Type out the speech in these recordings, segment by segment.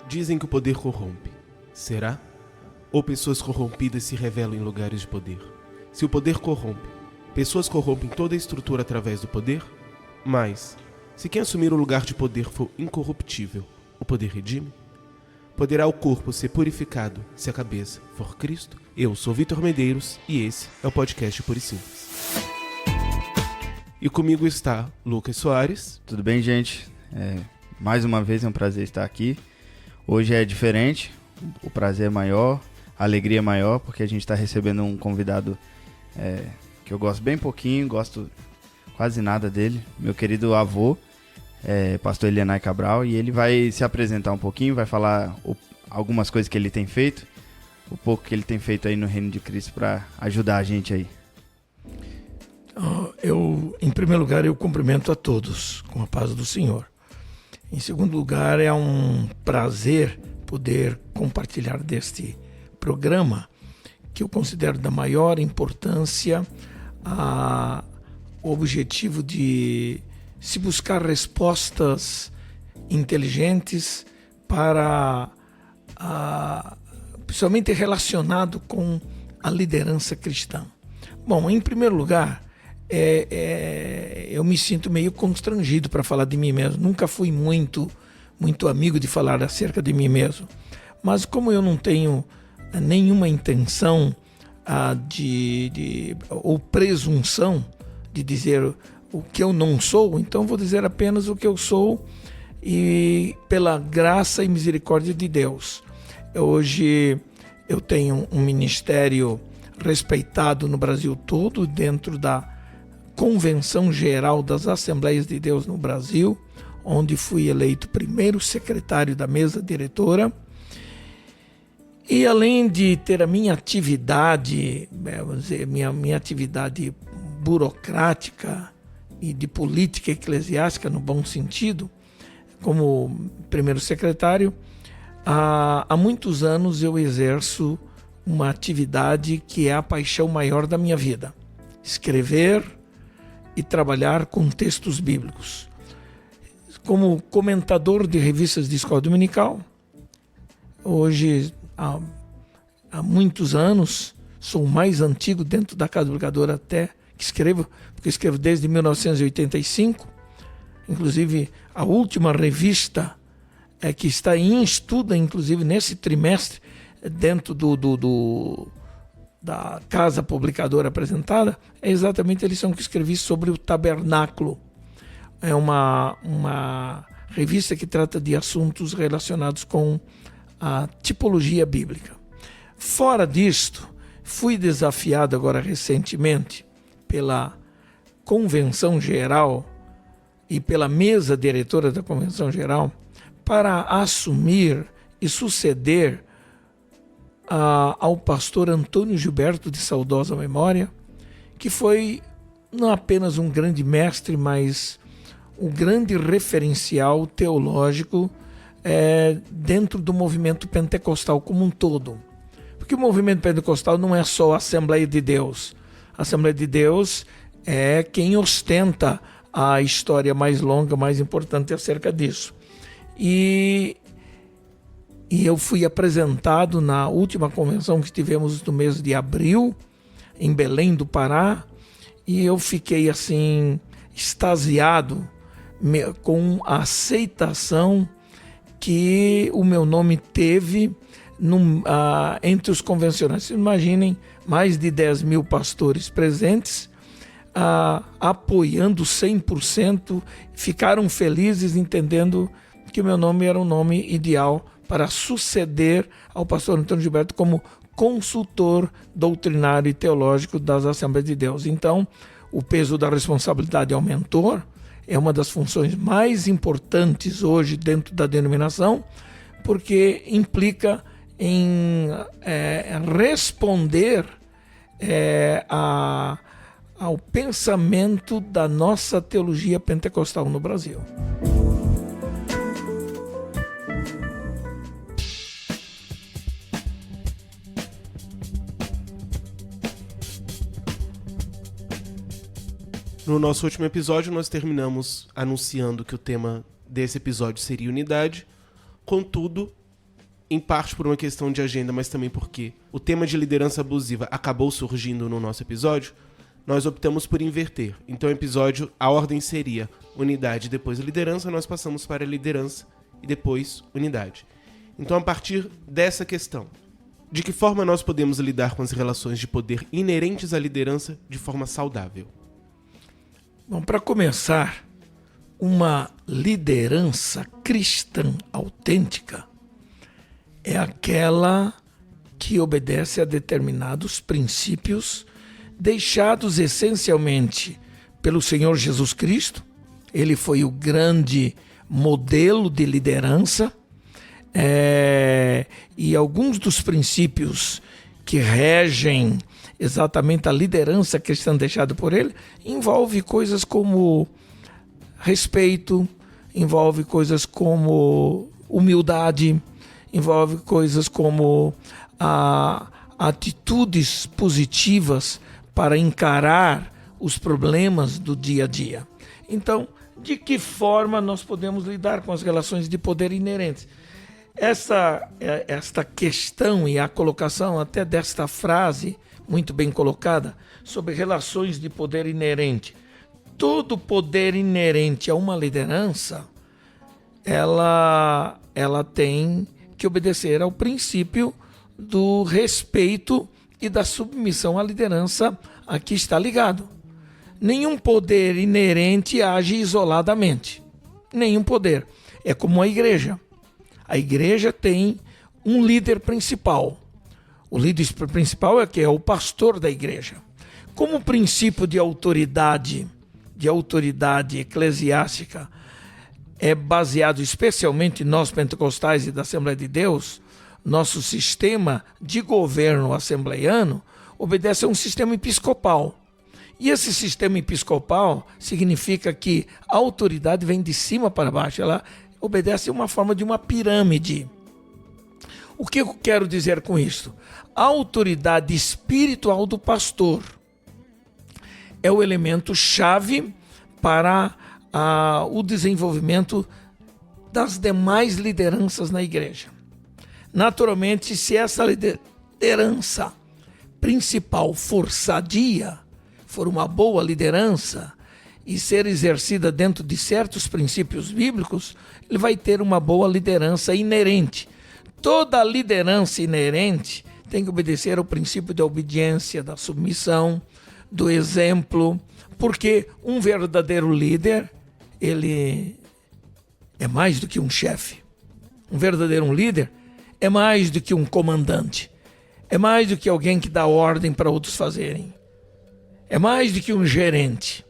Dizem que o poder corrompe. Será? Ou pessoas corrompidas se revelam em lugares de poder? Se o poder corrompe, pessoas corrompem toda a estrutura através do poder? Mas, se quem assumir o lugar de poder for incorruptível, o poder redime? Poderá o corpo ser purificado se a cabeça for Cristo? Eu sou Vitor Medeiros e esse é o podcast Puro e Simples. E comigo está Lucas Soares. Tudo bem, gente? Mais uma vez é um prazer estar aqui. Hoje é diferente, o prazer é maior, a alegria é maior, porque a gente está recebendo um convidado que eu gosto bem pouquinho, gosto quase nada dele, meu querido avô, pastor Elianai Cabral, e ele vai se apresentar um pouquinho, vai falar algumas coisas que ele tem feito, o pouco que ele tem feito aí no Reino de Cristo para ajudar a gente aí. Em primeiro lugar, eu cumprimento a todos com a paz do Senhor. Em segundo lugar, é um prazer poder compartilhar deste programa que eu considero da maior importância, o objetivo de se buscar respostas inteligentes para, principalmente relacionado com a liderança cristã. Bom, em primeiro lugar, eu me sinto meio constrangido para falar de mim mesmo. Nunca fui muito amigo de falar acerca de mim mesmo. Mas como eu não tenho nenhuma intenção ou presunção de dizer o que eu não sou, então vou dizer apenas o que eu sou e pela graça e misericórdia de Deus. Hoje eu tenho um ministério respeitado no Brasil todo, dentro da Convenção Geral das Assembleias de Deus no Brasil, onde fui eleito primeiro secretário da mesa diretora. E além de ter a minha atividade, minha atividade burocrática e de política eclesiástica no bom sentido, como primeiro secretário, há muitos anos eu exerço uma atividade que é a paixão maior da minha vida: escrever e trabalhar com textos bíblicos. Como comentador de revistas de escola dominical, hoje há muitos anos, sou o mais antigo dentro da Casa Publicadora até que escrevo, porque escrevo desde 1985, inclusive a última revista que está em estudo, inclusive nesse trimestre, dentro da Casa Publicadora apresentada, é exatamente a lição que escrevi sobre o tabernáculo. É uma revista que trata de assuntos relacionados com a tipologia bíblica. Fora disto, fui desafiado agora recentemente pela Convenção Geral e pela mesa diretora da Convenção Geral para assumir e suceder ao pastor Antônio Gilberto, de saudosa memória, que foi não apenas um grande mestre, mas um grande referencial teológico dentro do movimento pentecostal como um todo. Porque o movimento pentecostal não é só a Assembleia de Deus. A Assembleia de Deus é quem ostenta a história mais longa, mais importante acerca disso. E eu fui apresentado na última convenção que tivemos no mês de abril, em Belém do Pará, e eu fiquei assim, extasiado com a aceitação que o meu nome teve entre os convencionais. Imaginem, mais de 10 mil pastores presentes, apoiando 100%, ficaram felizes entendendo que o meu nome era um nome ideal para suceder ao pastor Antônio Gilberto como consultor doutrinário e teológico das Assembleias de Deus. Então, o peso da responsabilidade aumentou, é uma das funções mais importantes hoje dentro da denominação, porque implica em responder ao pensamento da nossa teologia pentecostal no Brasil. No nosso último episódio, nós terminamos anunciando que o tema desse episódio seria unidade. Contudo, em parte por uma questão de agenda, mas também porque o tema de liderança abusiva acabou surgindo no nosso episódio, nós optamos por inverter. Então o episódio, a ordem seria unidade, depois liderança, nós passamos para liderança e depois unidade. Então, a partir dessa questão, de que forma nós podemos lidar com as relações de poder inerentes à liderança de forma saudável? Bom, para começar, uma liderança cristã autêntica é aquela que obedece a determinados princípios deixados essencialmente pelo Senhor Jesus Cristo. Ele foi o grande modelo de liderança, e alguns dos princípios que regem exatamente a liderança cristã deixada por ele envolve coisas como respeito, envolve coisas como humildade, envolve coisas como atitudes positivas para encarar os problemas do dia a dia. Então, de que forma nós podemos lidar com as relações de poder inerentes? Esta questão e a colocação até desta frase, muito bem colocada, sobre relações de poder inerente. Todo poder inerente a uma liderança, ela tem que obedecer ao princípio do respeito e da submissão à liderança a que está ligado. Nenhum poder inerente age isoladamente. Nenhum poder. É como a igreja. A igreja tem um líder principal. O líder principal é o pastor da igreja. Como o princípio de autoridade eclesiástica é baseado especialmente nós pentecostais e da Assembleia de Deus, nosso sistema de governo assembleiano obedece a um sistema episcopal. E esse sistema episcopal significa que a autoridade vem de cima para baixo, ela obedece a uma forma de uma pirâmide. O que eu quero dizer com isso? A autoridade espiritual do pastor é o elemento chave para o desenvolvimento das demais lideranças na igreja. Naturalmente, se essa liderança principal for sadia, for uma boa liderança e ser exercida dentro de certos princípios bíblicos, ele vai ter uma boa liderança inerente. Toda liderança inerente tem que obedecer ao princípio da obediência, da submissão, do exemplo, porque um verdadeiro líder, ele é mais do que um chefe. Um verdadeiro líder é mais do que um comandante. É mais do que alguém que dá ordem para outros fazerem. É mais do que um gerente.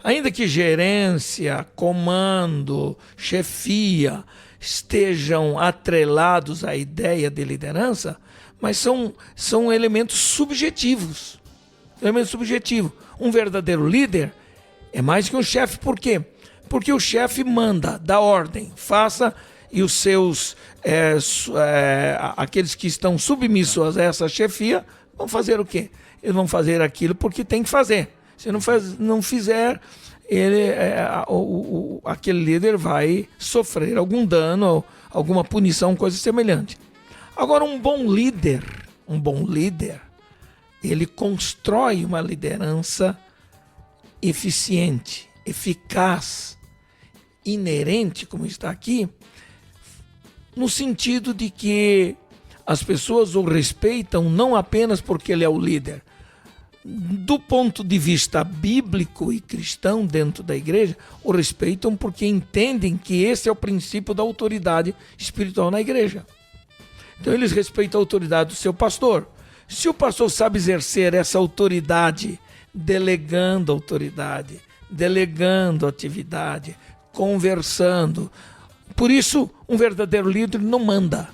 Ainda que gerência, comando, chefia estejam atrelados à ideia de liderança, mas são elementos subjetivos. Elemento subjetivo. Um verdadeiro líder é mais que um chefe. Por quê? Porque o chefe manda, dá ordem, faça, e os seus, aqueles que estão submissos a essa chefia, vão fazer o quê? Eles vão fazer aquilo porque tem que fazer. Se não fizer, aquele líder vai sofrer algum dano, alguma punição, coisa semelhante. Agora, um bom líder, ele constrói uma liderança eficiente, eficaz, inerente, como está aqui, no sentido de que as pessoas o respeitam não apenas porque ele é o líder. Do ponto de vista bíblico e cristão dentro da igreja, o respeitam porque entendem que esse é o princípio da autoridade espiritual na igreja. Então eles respeitam a autoridade do seu pastor. Se o pastor sabe exercer essa autoridade, delegando autoridade, delegando atividade, conversando. Por isso, um verdadeiro líder não manda.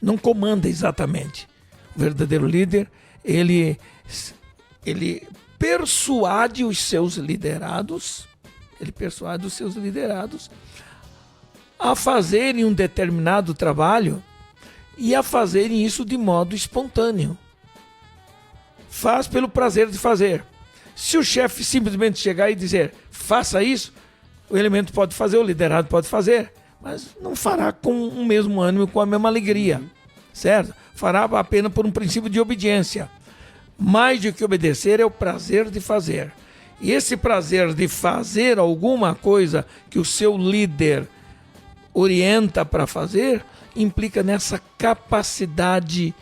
Não comanda exatamente. O verdadeiro líder, ele persuade os seus liderados, a fazerem um determinado trabalho e a fazerem isso de modo espontâneo. Faz pelo prazer de fazer. Se o chefe simplesmente chegar e dizer, faça isso, o elemento pode fazer, o liderado pode fazer, mas não fará com o mesmo ânimo, com a mesma alegria, certo? Fará apenas por um princípio de obediência. Mais do que obedecer é o prazer de fazer. E esse prazer de fazer alguma coisa que o seu líder orienta para fazer, implica nessa capacidade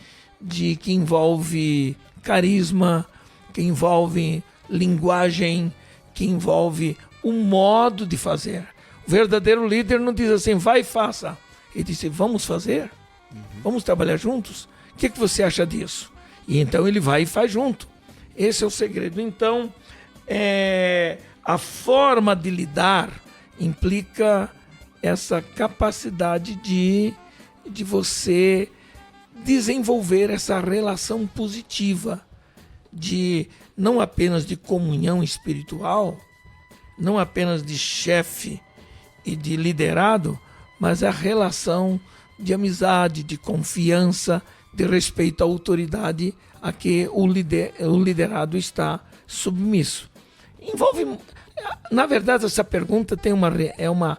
que envolve carisma, que envolve linguagem, que envolve um modo de fazer. O verdadeiro líder não diz assim, vai e faça. Ele diz, vamos fazer? Vamos trabalhar juntos? O que você acha disso? E então ele vai e faz junto. Esse é o segredo. Então, a forma de lidar implica essa capacidade de você desenvolver essa relação positiva, não apenas de comunhão espiritual, não apenas de chefe e de liderado, mas a relação de amizade, de confiança, de respeito à autoridade a que o liderado está submisso. Na verdade, essa pergunta é uma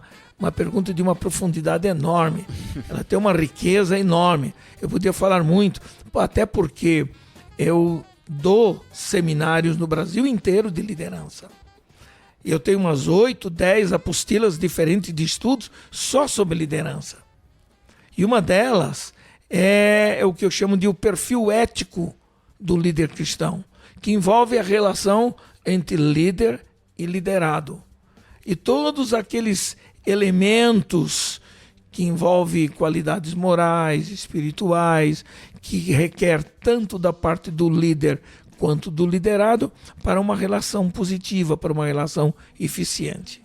pergunta de uma profundidade enorme. Ela tem uma riqueza enorme. Eu podia falar muito, até porque eu dou seminários no Brasil inteiro de liderança. Eu tenho umas 8, 10 apostilas diferentes de estudos só sobre liderança. E uma delas é o que eu chamo de o perfil ético do líder cristão, que envolve a relação entre líder e liderado. E todos aqueles elementos que envolvem qualidades morais, espirituais, que requer tanto da parte do líder quanto do liderado para uma relação positiva, para uma relação eficiente.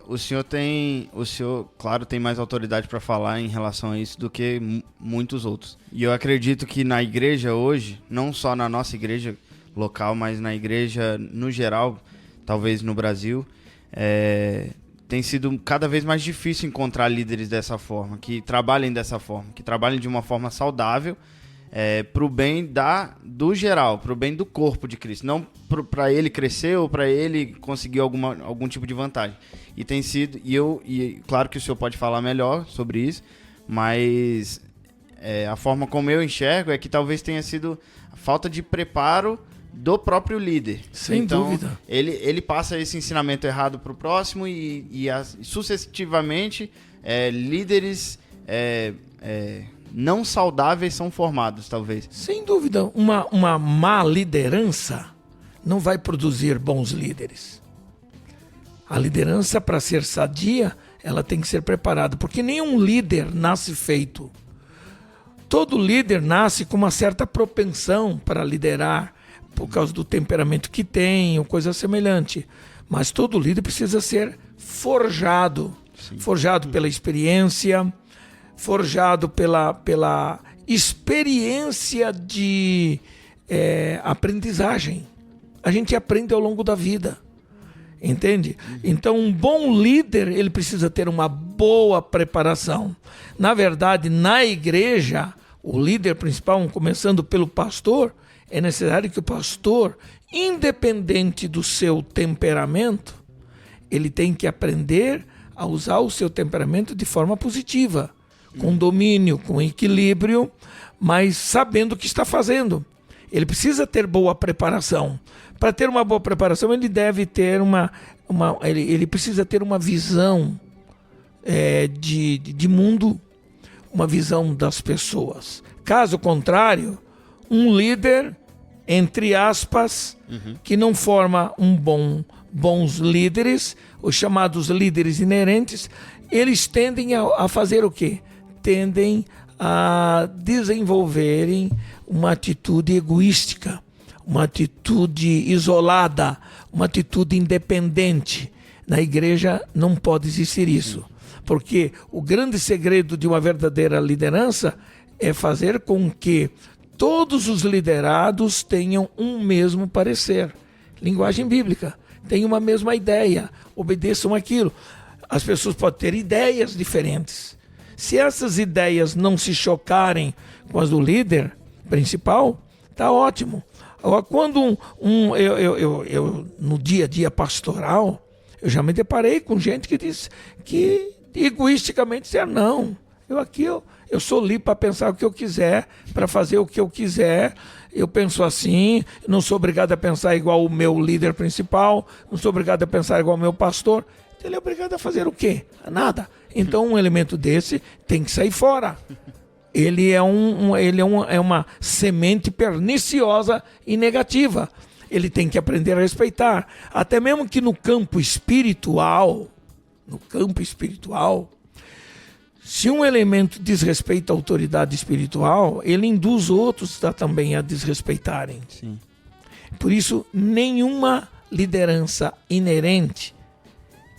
O senhor, claro, tem mais autoridade para falar em relação a isso do que muitos outros. E eu acredito que na igreja hoje, não só na nossa igreja local, mas na igreja no geral, talvez no Brasil, tem sido cada vez mais difícil encontrar líderes dessa forma, que trabalhem dessa forma, que trabalhem de uma forma saudável, para o bem do geral, para o bem do corpo de Cristo, não para ele crescer ou para ele conseguir algum tipo de vantagem. E tem sido, e claro que o senhor pode falar melhor sobre isso, mas a forma como eu enxergo é que talvez tenha sido a falta de preparo do próprio líder. Sem dúvida. Ele passa esse ensinamento errado para o próximo e sucessivamente líderes não saudáveis são formados, talvez. Sem dúvida. Uma má liderança não vai produzir bons líderes. A liderança, para ser sadia, ela tem que ser preparada, porque nenhum líder nasce feito. Todo líder nasce com uma certa propensão para liderar, por causa do temperamento que tem, ou coisa semelhante. Mas todo líder precisa ser forjado. Sim. Forjado pela experiência, forjado pela experiência de aprendizagem. A gente aprende ao longo da vida, entende? Então, um bom líder, ele precisa ter uma boa preparação. Na verdade, na igreja, o líder principal, começando pelo pastor, é necessário que o pastor, independente do seu temperamento, ele tem que aprender a usar o seu temperamento de forma positiva, com domínio, com equilíbrio, mas sabendo o que está fazendo. Ele precisa ter boa preparação. Para ter uma boa preparação, ele deve ter ele precisa ter uma visão de mundo, uma visão das pessoas. Caso contrário, um líder, entre aspas, que não forma bons líderes, os chamados líderes inerentes, eles tendem a fazer o quê? Tendem a desenvolverem uma atitude egoística, uma atitude isolada, uma atitude independente. Na igreja não pode existir isso, porque o grande segredo de uma verdadeira liderança é fazer com que todos os liderados tenham um mesmo parecer. Linguagem bíblica. Tenham uma mesma ideia, obedeçam aquilo. As pessoas podem ter ideias diferentes. Se essas ideias não se chocarem com as do líder principal, tá ótimo. Agora, quando eu no dia a dia pastoral, eu já me deparei com gente que diz que egoisticamente dizer, não, eu sou livre para pensar o que eu quiser, para fazer o que eu quiser, eu penso assim, não sou obrigado a pensar igual o meu líder principal, não sou obrigado a pensar igual o meu pastor. Ele é obrigado a fazer o quê? Nada. Então um elemento desse tem que sair fora. Ele é uma semente perniciosa e negativa. Ele tem que aprender a respeitar. Até mesmo que no campo espiritual, se um elemento desrespeita a autoridade espiritual, ele induz outros também a desrespeitarem. Sim. Por isso, nenhuma liderança inerente,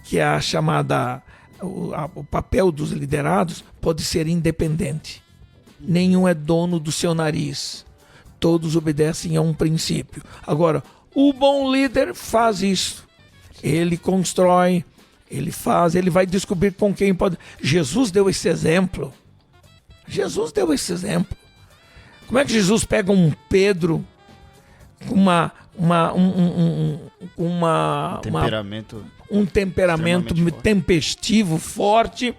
que é a chamada, o papel dos liderados, pode ser independente. Nenhum é dono do seu nariz. Todos obedecem a um princípio. Agora, o bom líder faz isso. Ele constrói, ele faz, ele vai descobrir com quem pode. Jesus deu esse exemplo. Como é que Jesus pega um Pedro com um temperamento tempestivo, forte?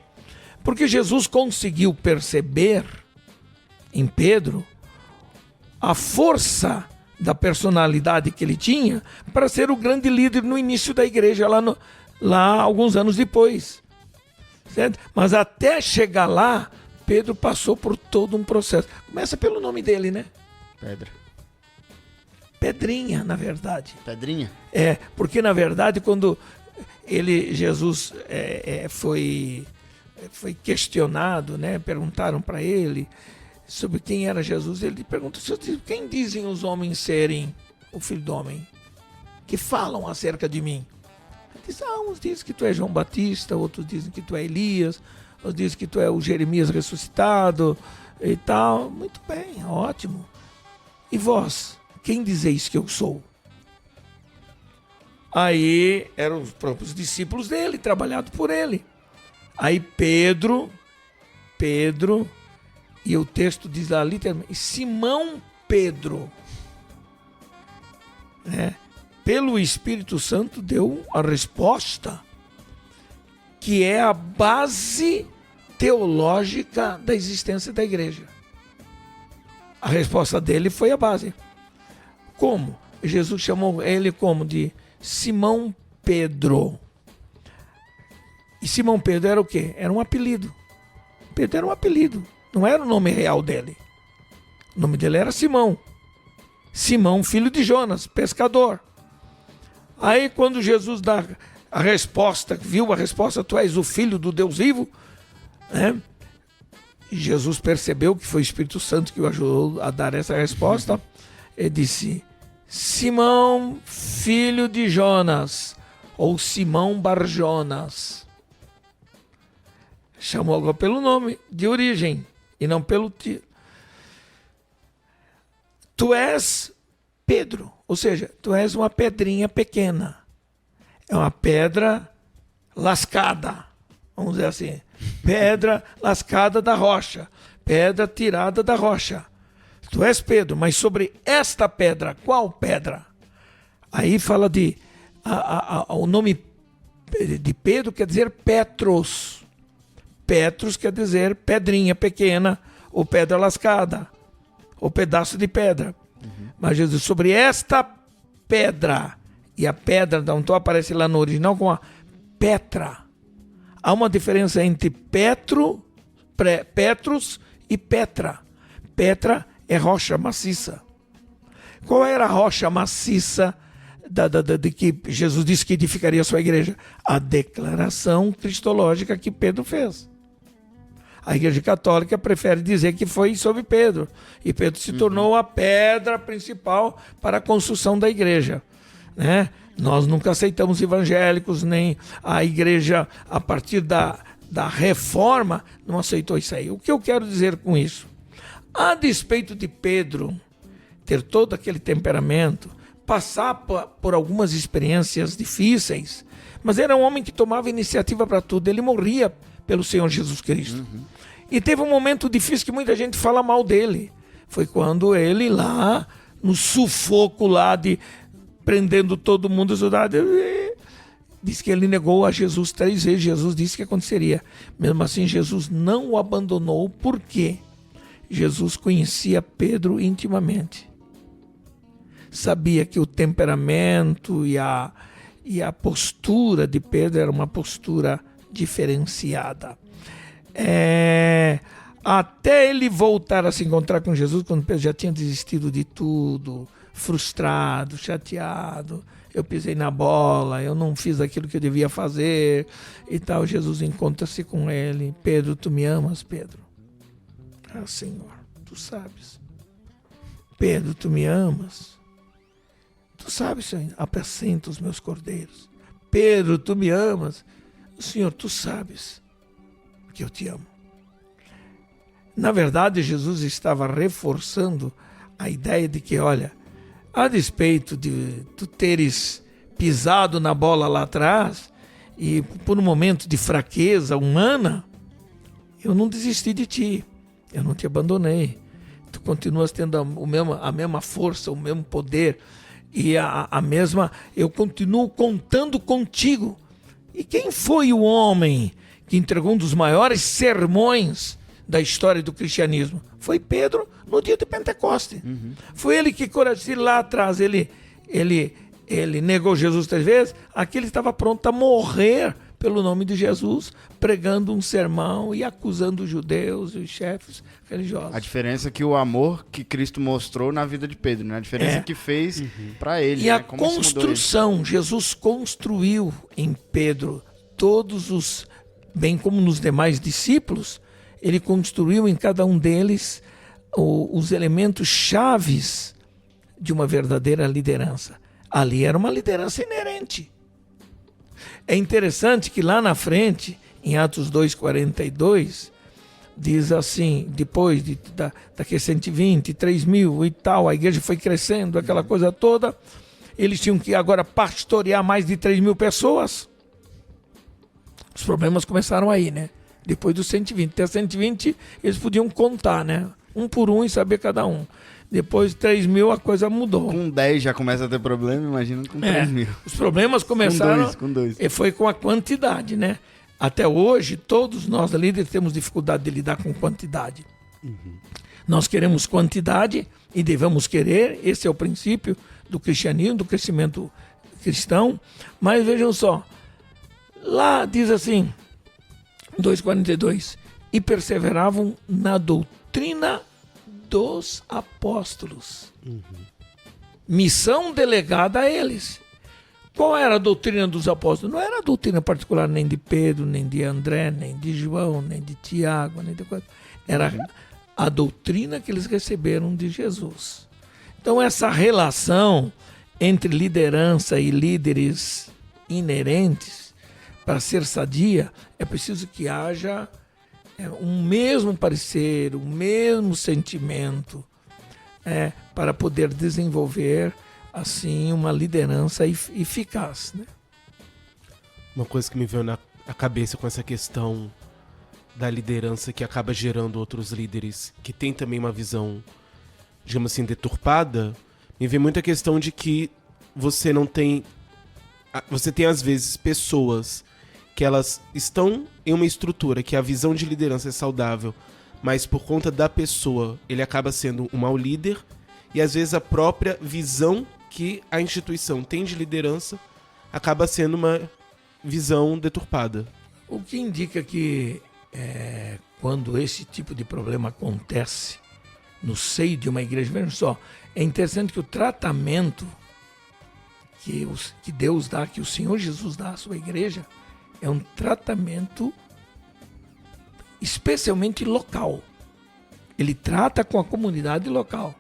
Porque Jesus conseguiu perceber em Pedro a força da personalidade que ele tinha para ser o grande líder no início da igreja, lá alguns anos depois. Certo? Mas até chegar lá, Pedro passou por todo um processo. Começa pelo nome dele, né? Pedrinha, na verdade. Pedrinha? Porque na verdade quando Jesus foi questionado, né? Perguntaram para ele sobre quem era Jesus, ele perguntou: quem dizem os homens serem o Filho do Homem? Que falam acerca de mim? Ele diz: uns dizem que tu és João Batista, outros dizem que tu é Elias, outros dizem que tu é o Jeremias ressuscitado e tal. Muito bem, ótimo. E vós, quem dizeis que eu sou? Aí eram os próprios discípulos dele, trabalhado por ele. Aí Pedro, e o texto diz lá literalmente, Simão Pedro, pelo Espírito Santo deu a resposta que é a base teológica da existência da igreja. A resposta dele foi a base. Como? Jesus chamou ele como de Simão Pedro. E Simão Pedro era o quê? Era um apelido. Pedro era um apelido. Não era o nome real dele. O nome dele era Simão. Simão, filho de Jonas, pescador. Aí quando Jesus dá a resposta, viu a resposta, tu és o filho do Deus vivo, e Jesus percebeu que foi o Espírito Santo que o ajudou a dar essa resposta. Ele disse: Simão, filho de Jonas, ou Simão Barjonas. Chamou agora pelo nome de origem e não pelo tio. Tu és Pedro, ou seja, tu és uma pedrinha pequena. É uma pedra lascada, vamos dizer assim. Pedra lascada da rocha, pedra tirada da rocha. Tu és Pedro, mas sobre esta pedra, qual pedra? Aí fala de o nome de Pedro quer dizer Petros. Petros quer dizer pedrinha pequena, ou pedra lascada, ou pedaço de pedra. Mas Jesus, sobre esta pedra, e a pedra, então aparece lá no original com a Petra. Há uma diferença entre Petros e Petra. Petra é rocha maciça. Qual era a rocha maciça de que Jesus disse que edificaria a sua igreja? A declaração cristológica que Pedro fez. A Igreja Católica prefere dizer que foi sobre Pedro. E Pedro se tornou a pedra principal para a construção da igreja. Nós nunca aceitamos evangélicos, nem a igreja, a partir da reforma, não aceitou isso aí. O que eu quero dizer com isso? A despeito de Pedro ter todo aquele temperamento, passar por algumas experiências difíceis, mas era um homem que tomava iniciativa para tudo. Ele morria pelo Senhor Jesus Cristo. E teve um momento difícil que muita gente fala mal dele. Foi quando ele lá, no sufoco lá de prendendo todo mundo, diz que ele negou a Jesus 3 vezes. Jesus disse que aconteceria. Mesmo assim, Jesus não o abandonou, porque Jesus conhecia Pedro intimamente. Sabia que o temperamento e a postura de Pedro era uma postura diferenciada. Até ele voltar a se encontrar com Jesus, quando Pedro já tinha desistido de tudo, frustrado, chateado, eu pisei na bola, eu não fiz aquilo que eu devia fazer e tal. Jesus encontra-se com ele. Pedro, tu me amas, Pedro? Ah, Senhor, tu sabes. Pedro, tu me amas? Tu sabes, Senhor, apacenta os meus cordeiros. Pedro, tu me amas? Senhor, tu sabes que eu te amo. Na verdade, Jesus estava reforçando a ideia de que, olha, a despeito de tu teres pisado na bola lá atrás e por um momento de fraqueza humana, eu não desisti de ti, eu não te abandonei. Tu continuas tendo a mesma força, o mesmo poder e a mesma... Eu continuo contando contigo. E quem foi o homem que entregou um dos maiores sermões da história do cristianismo? Foi Pedro no dia de Pentecoste. Foi ele que, se lá atrás ele negou Jesus 3 vezes, aqui ele estava pronto a morrer pelo nome de Jesus, pregando um sermão e acusando os judeus e os chefes religiosos. A diferença é que o amor que Cristo mostrou na vida de Pedro, né? A diferença que fez para ele. E né? a Como construção, Jesus construiu em Pedro bem como nos demais discípulos, ele construiu em cada um deles os elementos chaves de uma verdadeira liderança. Ali era uma liderança inerente. É interessante que lá na frente, em Atos 2:42, diz assim, depois daqueles 120, 3 mil e tal, a igreja foi crescendo, aquela coisa toda, eles tinham que agora pastorear mais de 3 mil pessoas. Os problemas começaram aí, né? Depois dos 120. Até 120 eles podiam contar, né? Um por um e saber cada um. Depois de 3 mil a coisa mudou. Com 10 já começa a ter problema, imagina com 3 mil. Os problemas começaram... Com dois. E foi com a quantidade, né? Até hoje, todos nós líderes temos dificuldade de lidar com quantidade. Nós queremos quantidade e devemos querer, esse é o princípio do cristianismo, do crescimento cristão. Mas vejam só, lá diz assim, 2:42, e perseveravam na doutrina dos apóstolos. Missão delegada a eles. Qual era a doutrina dos apóstolos? Não era a doutrina particular nem de Pedro, nem de André, nem de João, nem de Tiago, nem de coisa. Era a doutrina que eles receberam de Jesus. Então essa relação entre liderança e líderes inerentes, para ser sadia, é preciso que haja um mesmo parecer, um mesmo sentimento, para poder desenvolver assim uma liderança eficaz, né? Uma coisa que me veio na cabeça com essa questão da liderança que acaba gerando outros líderes que tem também uma visão, digamos assim, deturpada, me vem muito a questão de que você tem às vezes pessoas que elas estão em uma estrutura que a visão de liderança é saudável, mas por conta da pessoa ele acaba sendo um mau líder, e às vezes a própria visão que a instituição tem de liderança acaba sendo uma visão deturpada. O que indica que quando esse tipo de problema acontece no seio de uma igreja, vejam só, é interessante que o tratamento que Deus dá, que o Senhor Jesus dá à sua igreja, é um tratamento especialmente local. Ele trata com a comunidade local.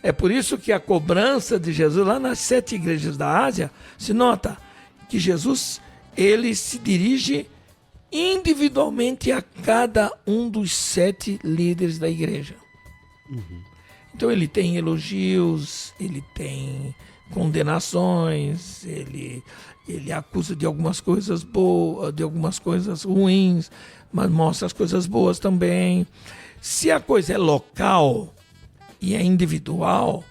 É por isso que a cobrança de Jesus lá nas 7 igrejas da Ásia, se nota que Jesus ele se dirige individualmente a cada um dos 7 líderes da igreja. Então ele tem elogios, ele tem condenações, ele acusa de algumas coisas boas, de algumas coisas ruins, mas mostra as coisas boas também. Se a coisa é local e é individual,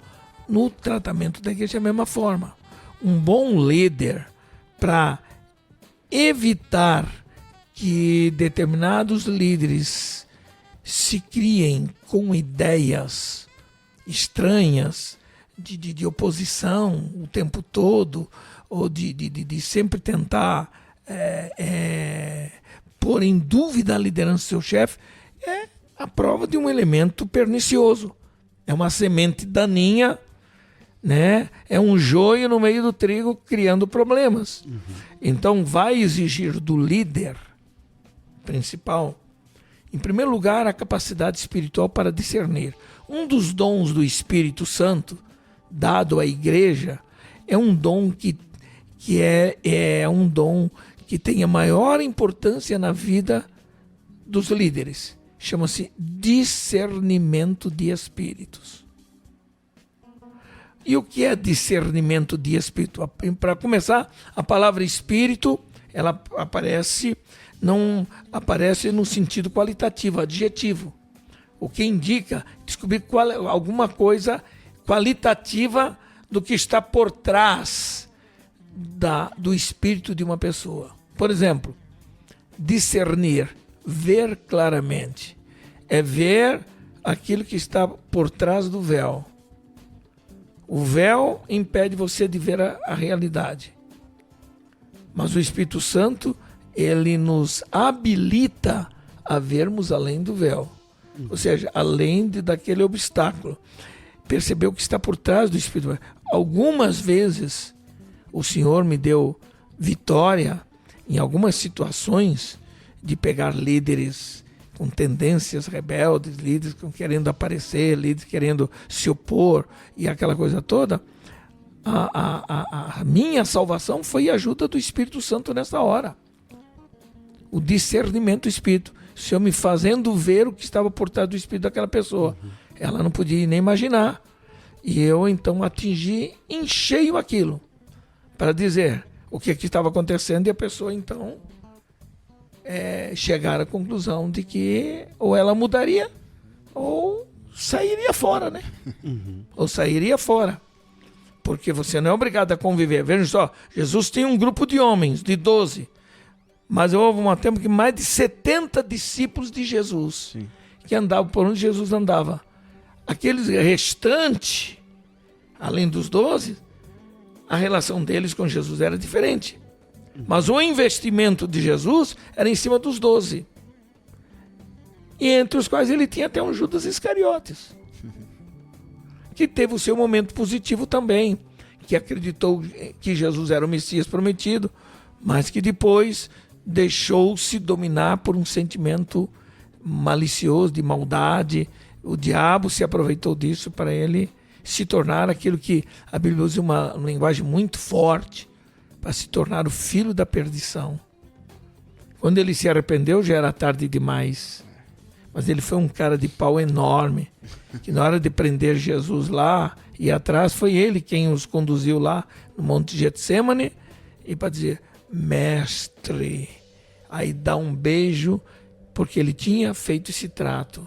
no tratamento da igreja é a mesma forma. Um bom líder, para evitar que determinados líderes se criem com ideias estranhas de oposição o tempo todo, ou de sempre tentar pôr em dúvida a liderança do seu chefe, é a prova de um elemento pernicioso. É uma semente daninha, né? É um joio no meio do trigo criando problemas. Então vai exigir do líder principal, em primeiro lugar, a capacidade espiritual para discernir. Um dos dons do Espírito Santo dado à igreja é um dom que é um dom que tem a maior importância na vida dos líderes. Chama-se discernimento de espíritos. E o que é discernimento de espírito? Para começar, a palavra espírito, ela não aparece no sentido qualitativo, adjetivo. O que indica descobrir alguma coisa qualitativa do que está por trás do espírito de uma pessoa. Por exemplo, discernir, ver claramente, é ver aquilo que está por trás do véu. O véu impede você de ver a realidade. Mas o Espírito Santo, ele nos habilita a vermos além do véu. Ou seja, além daquele obstáculo. Perceber o que está por trás do Espírito. Algumas vezes o Senhor me deu vitória em algumas situações de pegar líderes com tendências rebeldes, líderes querendo aparecer, líderes querendo se opor e aquela coisa toda. A minha salvação foi a ajuda do Espírito Santo nessa hora. O discernimento do Espírito. O Senhor me fazendo ver o que estava por trás do Espírito daquela pessoa. Ela não podia nem imaginar. E eu então atingi em cheio aquilo. Para dizer o que estava acontecendo e a pessoa então chegar à conclusão de que ou ela mudaria ou sairia fora, né? Ou sairia fora. Porque você não é obrigado a conviver. Veja só, Jesus tinha um grupo de homens, de 12. Mas houve um tempo que mais de 70 discípulos de Jesus, sim, que andavam por onde Jesus andava. Aqueles restantes, além dos 12, a relação deles com Jesus era diferente. Mas o investimento de Jesus era em cima dos 12. E entre os quais ele tinha até um Judas Iscariotes, que teve o seu momento positivo também, que acreditou que Jesus era o Messias prometido, mas que depois deixou-se dominar por um sentimento malicioso, de maldade. O diabo se aproveitou disso para ele se tornar aquilo que a Bíblia usa uma linguagem muito forte, para se tornar o filho da perdição. Quando ele se arrependeu, já era tarde demais. Mas ele foi um cara de pau enorme, que na hora de prender Jesus lá e atrás, foi ele quem os conduziu lá no Monte Getsêmani e para dizer, mestre, aí dá um beijo, porque ele tinha feito esse trato.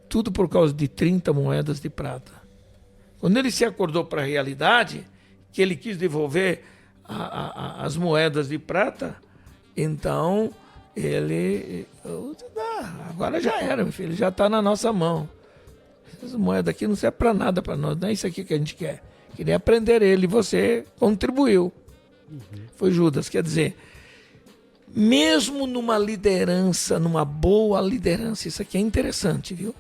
Tudo por causa de 30 moedas de prata. Quando ele se acordou para a realidade, que ele quis devolver as moedas de prata, então ele... agora já era, meu filho, já está na nossa mão. Essas moedas aqui não servem para nada para nós, não é isso aqui que a gente quer. Queria aprender ele, você contribuiu. Foi Judas, quer dizer, mesmo numa liderança, numa boa liderança, isso aqui é interessante, viu?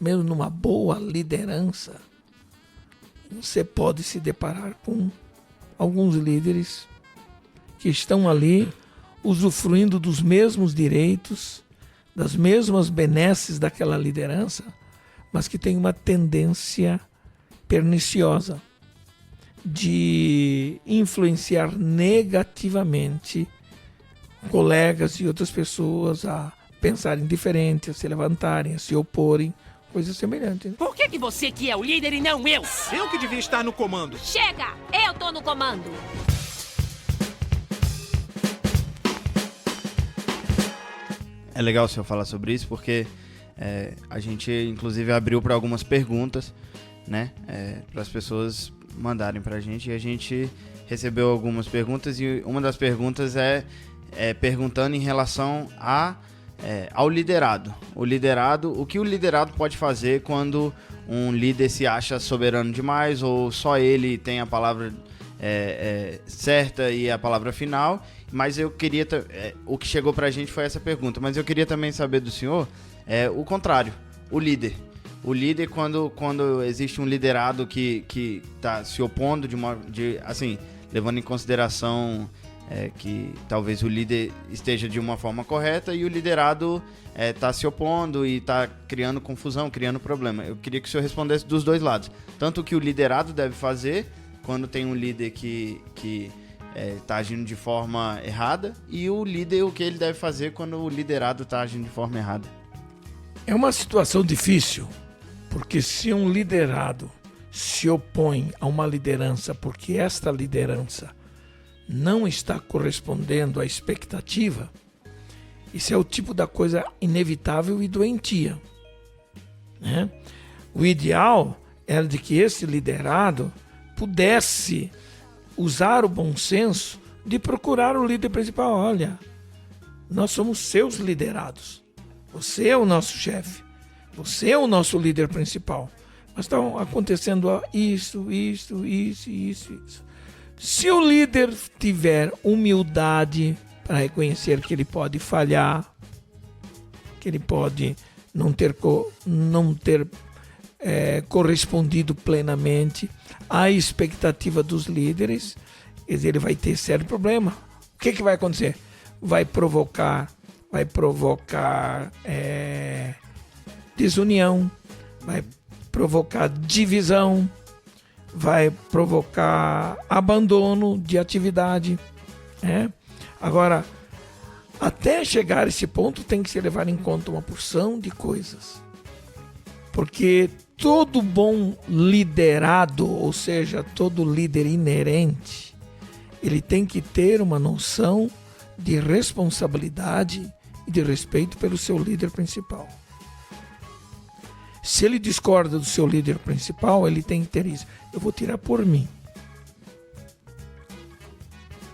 Mesmo numa boa liderança, você pode se deparar com alguns líderes que estão ali usufruindo dos mesmos direitos, das mesmas benesses daquela liderança, mas que tem uma tendência perniciosa de influenciar negativamente colegas e outras pessoas a pensarem diferente, a se levantarem, a se oporem, coisas semelhantes. Por que você que é o líder e não eu? Eu que devia estar no comando. Chega! Eu tô no comando! É legal o senhor falar sobre isso, porque a gente, inclusive, abriu para algumas perguntas, né? Para as pessoas mandarem para a gente, e a gente recebeu algumas perguntas e uma das perguntas é perguntando em relação ao liderado. O que o liderado pode fazer quando um líder se acha soberano demais ou só ele tem a palavra certa e a palavra final. Mas eu queria... o que chegou pra gente foi essa pergunta, mas eu queria também saber do senhor o contrário, o líder. O líder, quando existe um liderado que está se opondo assim, levando em consideração que talvez o líder esteja de uma forma correta e o liderado está se opondo e está criando confusão, criando problema. Eu queria que o senhor respondesse dos dois lados. Tanto o que o liderado deve fazer quando tem um líder que está agindo de forma errada e o líder, o que ele deve fazer quando o liderado está agindo de forma errada. É uma situação difícil, porque se um liderado se opõe a uma liderança porque esta liderança não está correspondendo à expectativa, isso é o tipo da coisa inevitável e doentia, né? O ideal era de que esse liderado pudesse usar o bom senso de procurar o líder principal. Olha, nós somos seus liderados, você é o nosso chefe, você é o nosso líder principal, mas estão acontecendo isso. Se o líder tiver humildade para reconhecer que ele pode falhar, que ele pode não ter correspondido plenamente à expectativa dos líderes, ele vai ter sério problema. O que vai acontecer? Vai provocar desunião, vai provocar divisão, vai provocar abandono de atividade, né? Agora, até chegar a esse ponto tem que se levar em conta uma porção de coisas, porque todo bom liderado, ou seja, todo líder inerente, ele tem que ter uma noção de responsabilidade e de respeito pelo seu líder principal. Se ele discorda do seu líder principal, ele tem que ter isso. Eu vou tirar por mim.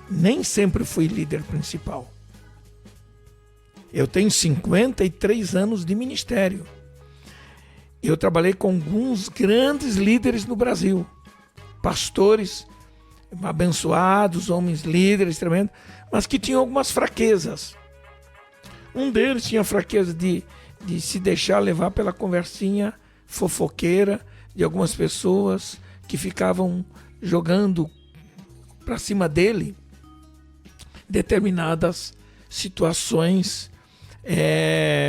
Nem sempre fui líder principal. Eu tenho 53 anos de ministério. Eu trabalhei com alguns grandes líderes no Brasil. Pastores abençoados, homens líderes tremendos, mas que tinham algumas fraquezas. Um deles tinha a fraqueza de se deixar levar pela conversinha fofoqueira de algumas pessoas que ficavam jogando para cima dele determinadas situações,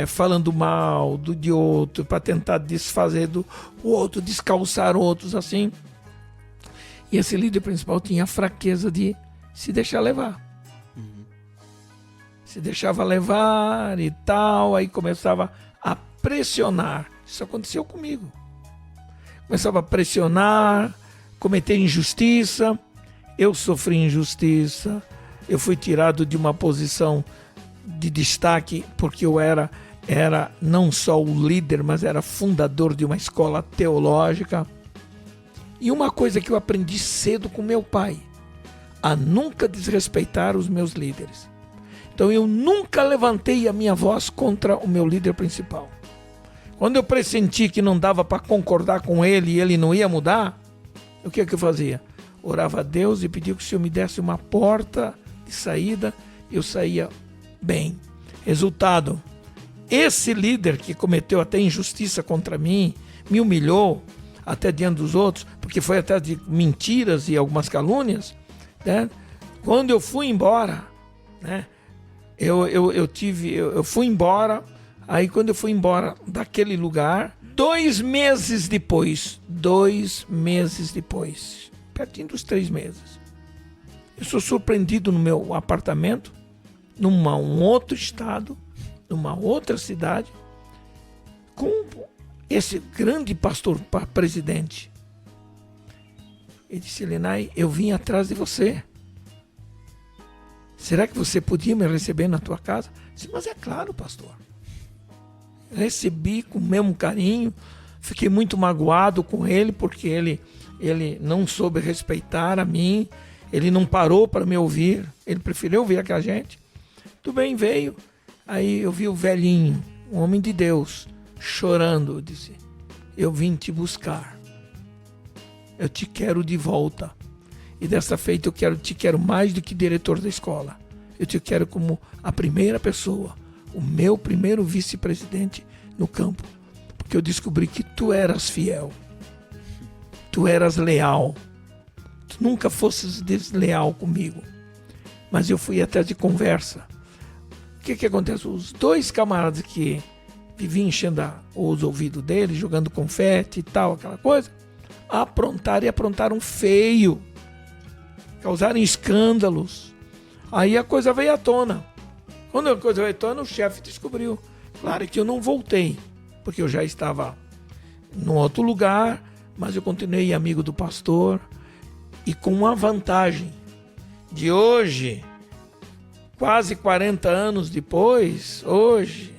falando mal de outro, para tentar desfazer do outro, descalçar outros assim. E esse líder principal tinha a fraqueza de se deixar levar. Se deixava levar e tal, aí começava a pressionar. Isso aconteceu comigo. Começava a pressionar, cometer injustiça. Eu sofri injustiça. Eu fui tirado de uma posição de destaque porque eu era não só o líder, mas era fundador de uma escola teológica. E uma coisa que eu aprendi cedo com meu pai, a nunca desrespeitar os meus líderes. Então eu nunca levantei a minha voz contra o meu líder principal. Quando eu pressenti que não dava para concordar com ele e ele não ia mudar, o que é que eu fazia? Orava a Deus e pedia que o Senhor me desse uma porta de saída, eu saía bem. Resultado, esse líder que cometeu até injustiça contra mim, me humilhou até diante dos outros, porque foi até de mentiras e algumas calúnias, né? Quando eu fui embora, né? Eu fui embora, aí quando eu fui embora daquele lugar, 2 meses depois, pertinho dos 3 meses, eu sou surpreendido no meu apartamento, um outro estado, numa outra cidade, com esse grande pastor presidente. Ele disse: Lenay, eu vim atrás de você. Será que você podia me receber na tua casa? Eu disse: mas é claro, pastor. Recebi com o mesmo carinho. Fiquei muito magoado com ele, porque ele não soube respeitar a mim. Ele não parou para me ouvir, ele preferiu ouvir aquela gente. Tudo bem, veio. Aí eu vi o velhinho, um homem de Deus, chorando. Eu disse, eu vim te buscar. Eu te quero de volta. E dessa feita eu te quero mais do que diretor da escola. Eu te quero como a primeira pessoa, o meu primeiro vice-presidente no campo. Porque eu descobri que tu eras fiel. Tu eras leal. Tu nunca fosses desleal comigo. Mas eu fui até de conversa. O que acontece? Os dois camaradas que viviam enchendo os ouvidos dele, jogando confete e tal, aquela coisa, aprontaram feio. Causaram escândalos. Aí a coisa veio à tona. Quando a coisa veio à tona, o chefe descobriu. Claro que eu não voltei, porque eu já estava num outro lugar, mas eu continuei amigo do pastor e com uma vantagem de hoje, quase 40 anos depois, hoje,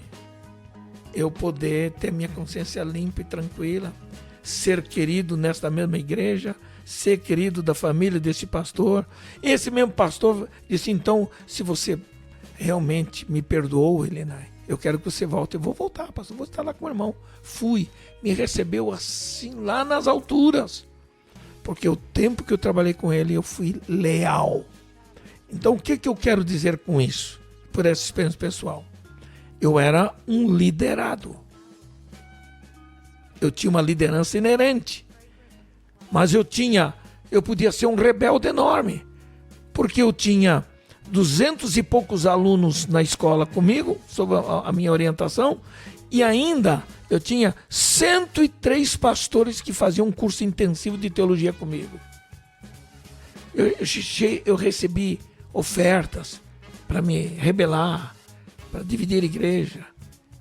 eu poder ter minha consciência limpa e tranquila, ser querido nesta mesma igreja, ser querido da família desse pastor. Esse mesmo pastor disse, então, se você realmente me perdoou, Helenay, eu quero que você volte. Eu vou voltar, pastor, vou estar lá com o irmão. Fui, me recebeu assim, lá nas alturas. Porque o tempo que eu trabalhei com ele, eu fui leal. Então, o que eu quero dizer com isso? Por essa experiência pessoal. Eu era um liderado. Eu tinha uma liderança inerente. Mas eu podia ser um rebelde enorme. Porque eu tinha 200 e poucos alunos na escola comigo, sob a minha orientação, e ainda eu tinha 103 pastores que faziam um curso intensivo de teologia comigo. Eu recebi ofertas para me rebelar, para dividir a igreja,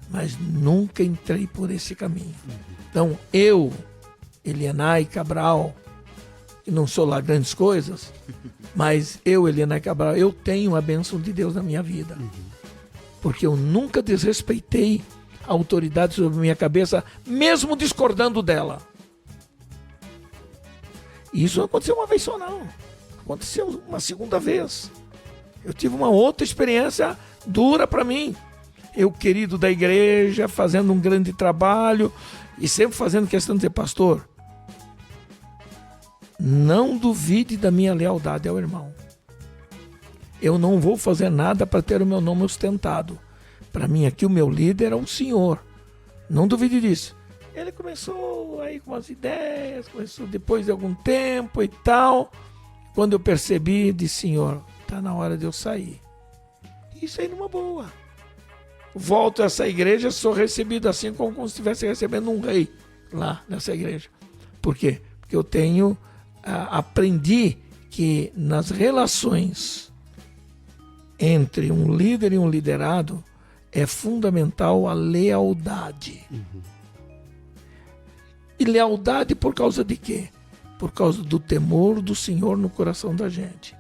mas nunca entrei por esse caminho. Então eu, Helenay Cabral, que não sou lá grandes coisas, mas eu, Helenay Cabral, eu tenho a bênção de Deus na minha vida. Porque eu nunca desrespeitei a autoridade sobre minha cabeça, mesmo discordando dela. E isso não aconteceu uma vez só, não. Aconteceu uma segunda vez. Eu tive uma outra experiência dura para mim. Eu, querido da igreja, fazendo um grande trabalho e sempre fazendo questão de dizer, pastor, não duvide da minha lealdade ao irmão. Eu não vou fazer nada para ter o meu nome ostentado. Para mim aqui o meu líder é o senhor. Não duvide disso. Ele começou aí com umas ideias, começou depois de algum tempo e tal. Quando eu percebi, disse, senhor, está na hora de eu sair. Isso aí numa boa. Volto a essa igreja, sou recebido assim como se estivesse recebendo um rei lá nessa igreja. Por quê? Porque eu aprendi que nas relações entre um líder e um liderado é fundamental a lealdade. E lealdade por causa de quê? Por causa do temor do Senhor no coração da gente.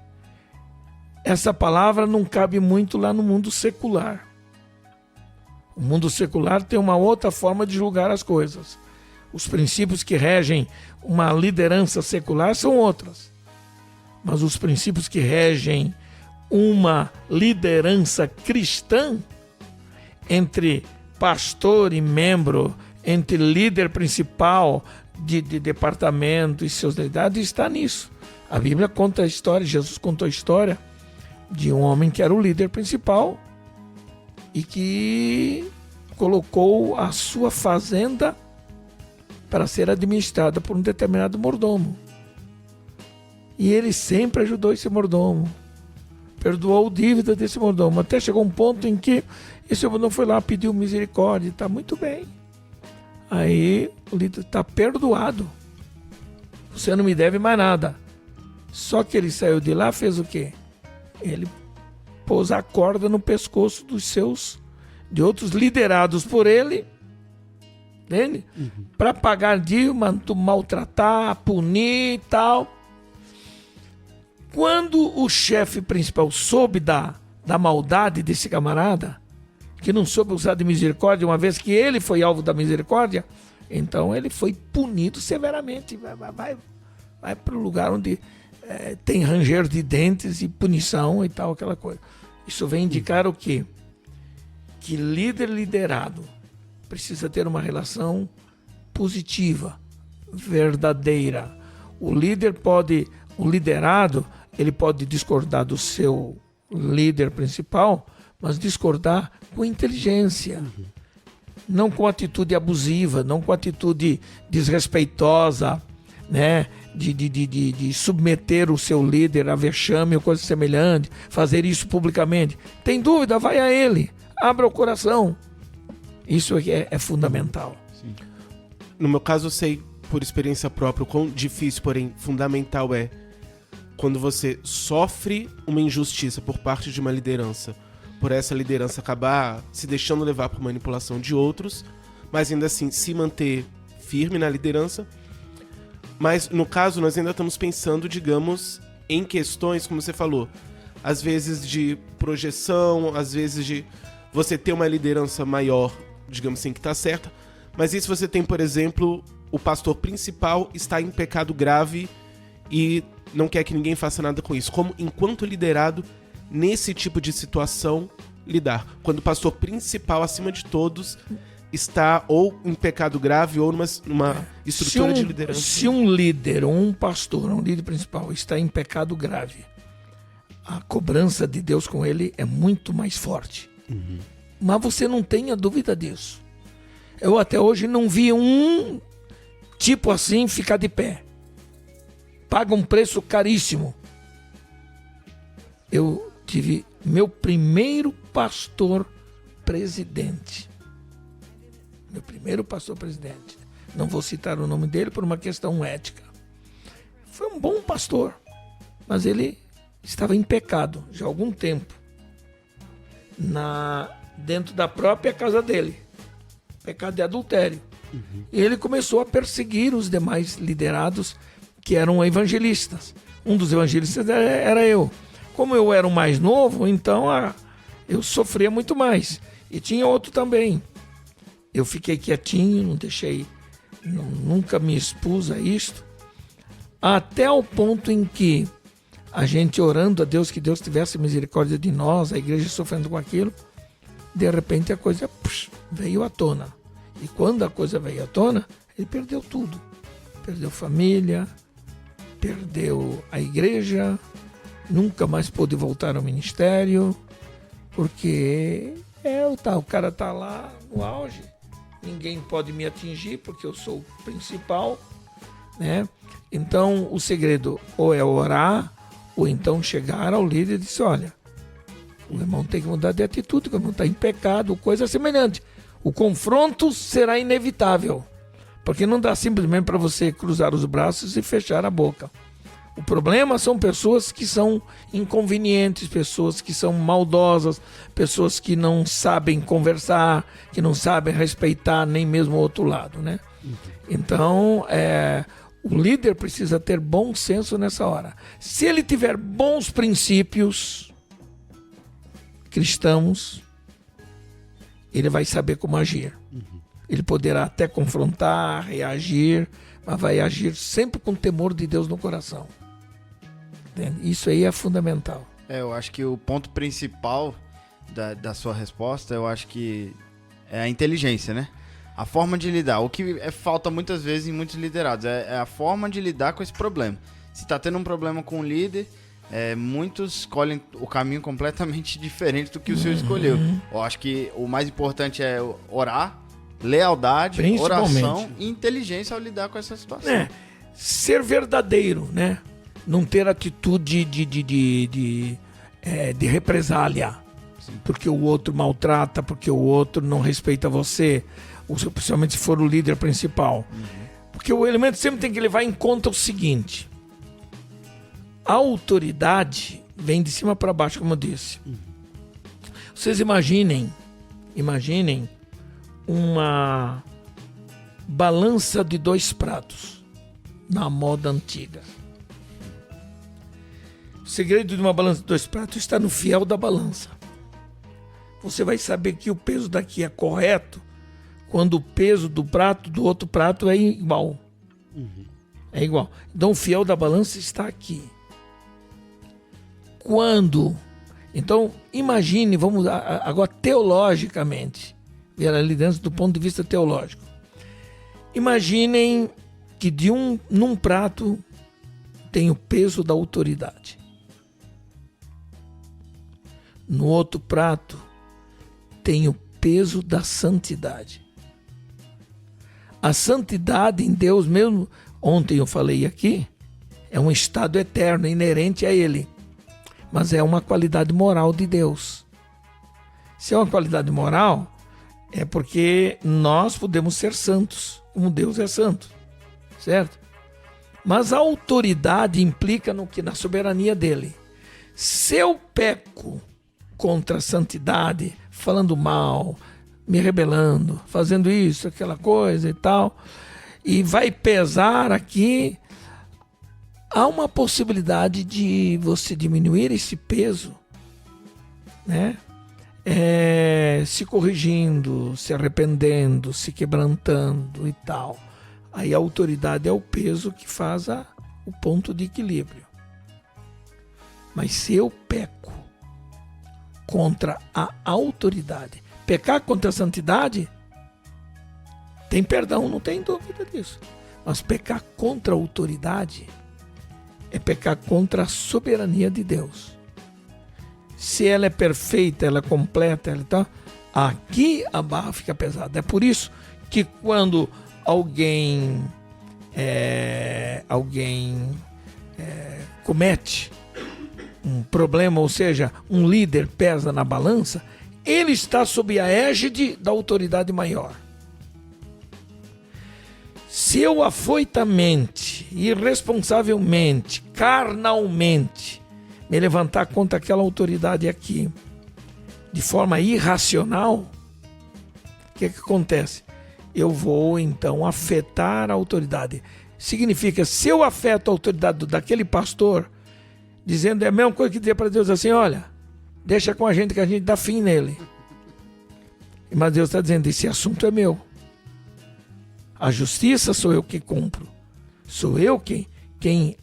Essa palavra não cabe muito lá no mundo secular. O mundo secular tem uma outra forma de julgar as coisas. Os princípios que regem uma liderança secular são outras. Mas os princípios que regem uma liderança cristã, entre pastor e membro, entre líder principal de departamento e seus liderados, está nisso. A Bíblia conta a história, Jesus contou a história de um homem que era o líder principal e que colocou a sua fazenda para ser administrada por um determinado mordomo. E ele sempre ajudou esse mordomo. Perdoou dívida desse mordomo. Até chegou um ponto em que esse mordomo foi lá, pediu misericórdia. Está muito bem. Aí o líder está perdoado. Você não me deve mais nada. Só que ele saiu de lá, fez o quê? Ele pôs a corda no pescoço de outros liderados por ele, entende? Para pagar dívida, maltratar, punir e tal. Quando o chefe principal soube da maldade desse camarada, que não soube usar de misericórdia, uma vez que ele foi alvo da misericórdia, então ele foi punido severamente. Vai para o lugar onde tem ranger de dentes e punição e tal, aquela coisa. Isso vem indicar o quê? Que líder liderado precisa ter uma relação positiva, verdadeira. O liderado, ele pode discordar do seu líder principal, mas discordar com inteligência. Não com atitude abusiva, não com atitude desrespeitosa, né? De submeter o seu líder a vexame ou coisa semelhante, fazer isso publicamente. Tem dúvida? Vai a ele, abra o coração. Isso é fundamental. Sim. No meu caso, eu sei por experiência própria o quão difícil, porém fundamental é quando você sofre uma injustiça por parte de uma liderança, por essa liderança acabar se deixando levar por manipulação de outros, mas ainda assim se manter firme na liderança. Mas no caso nós ainda estamos pensando, digamos, em questões, como você falou, às vezes de projeção, às vezes de você ter uma liderança maior, digamos assim, que está certa, mas e se você tem, por exemplo, o pastor principal está em pecado grave e não quer que ninguém faça nada com isso? Como, enquanto liderado, nesse tipo de situação, lidar? Quando o pastor principal, acima de todos, está ou em pecado grave ou numa estrutura de liderança. Se um líder ou um pastor, um líder principal, está em pecado grave, a cobrança de Deus com ele é muito mais forte. Mas você não tenha dúvida disso. Eu até hoje não vi um tipo assim ficar de pé. Paga um preço caríssimo. Eu tive meu primeiro pastor presidente. Meu primeiro pastor presidente. Não vou citar o nome dele por uma questão ética. Foi um bom pastor, mas ele estava em pecado já há algum tempo. Dentro da própria casa dele. Pecado de adultério. E ele começou a perseguir os demais liderados que eram evangelistas. Um dos evangelistas era eu. Como eu era o mais novo, então eu sofria muito mais. E tinha outro também. Eu fiquei quietinho, não deixei, nunca me expus a isto, até o ponto em que a gente orando a Deus, que Deus tivesse misericórdia de nós, a igreja sofrendo com aquilo, de repente a coisa veio à tona. E quando a coisa veio à tona, ele perdeu tudo. Perdeu família, perdeu a igreja, nunca mais pôde voltar ao ministério, porque o cara está lá no auge. Ninguém pode me atingir porque eu sou o principal, né? Então o segredo ou é orar, ou então chegar ao líder e dizer, olha, o irmão tem que mudar de atitude, o irmão está em pecado, coisa semelhante. O confronto será inevitável, porque não dá simplesmente para você cruzar os braços e fechar a boca. O problema são pessoas que são inconvenientes, pessoas que são maldosas, pessoas que não sabem conversar, que não sabem respeitar nem mesmo o outro lado, né? Então, o líder precisa ter bom senso nessa hora. Se ele tiver bons princípios cristãos, ele vai saber como agir. Ele poderá até confrontar, reagir, mas vai agir sempre com temor de Deus no coração. Isso aí é fundamental. Eu acho que o ponto principal da sua resposta, eu acho que é a inteligência, né? A forma de lidar. O que falta muitas vezes em muitos liderados é a forma de lidar com esse problema. Se está tendo um problema com o líder, muitos escolhem o caminho completamente diferente do que o seu escolheu. Eu acho que o mais importante é orar, lealdade, oração e inteligência ao lidar com essa situação. Ser verdadeiro, né? Não ter atitude de represália. Sim. Porque o outro maltrata, porque o outro não respeita você, principalmente se for o líder principal. Porque o elemento sempre tem que levar em conta o seguinte: a autoridade vem de cima para baixo, como eu disse. Vocês imaginem uma balança de 2 pratos na moda antiga. O segredo de uma balança de 2 pratos está no fiel da balança. Você vai saber que o peso daqui é correto quando o peso do outro prato é igual. É igual. Então o fiel da balança está aqui. quando... Então, imagine, vamos agora teologicamente, ver ali dentro do ponto de vista teológico. Imaginem que num prato tem o peso da autoridade. No outro prato tem o peso da santidade. A santidade em Deus mesmo, ontem eu falei aqui, é um estado eterno, inerente a Ele. Mas é uma qualidade moral de Deus. Se é uma qualidade moral, é porque nós podemos ser santos, como Deus é santo, certo? Mas a autoridade implica na soberania dele. Se eu peco contra a santidade, falando mal, me rebelando, fazendo isso, aquela coisa e tal, e vai pesar aqui, há uma possibilidade de você diminuir esse peso, né? Se corrigindo, se arrependendo, se quebrantando e tal. Aí a autoridade é o peso que faz o ponto de equilíbrio. Mas se eu peco contra a autoridade, pecar contra a santidade, tem perdão, não tem dúvida disso. Mas pecar contra a autoridade é pecar contra a soberania de Deus. Se ela é perfeita, ela é completa, ela tá, aqui a barra fica pesada. É por isso que quando alguém comete um problema, ou seja, um líder pesa na balança, ele está sob a égide da autoridade maior. Se eu afoitamente, irresponsavelmente, carnalmente, me levantar contra aquela autoridade aqui, de forma irracional, o que acontece? Eu vou, então, afetar a autoridade. Significa, se eu afeto a autoridade daquele pastor, dizendo a mesma coisa que dizer para Deus assim, olha, deixa com a gente que a gente dá fim nele. Mas Deus está dizendo, esse assunto é meu. A justiça sou eu que cumpro. Sou eu quem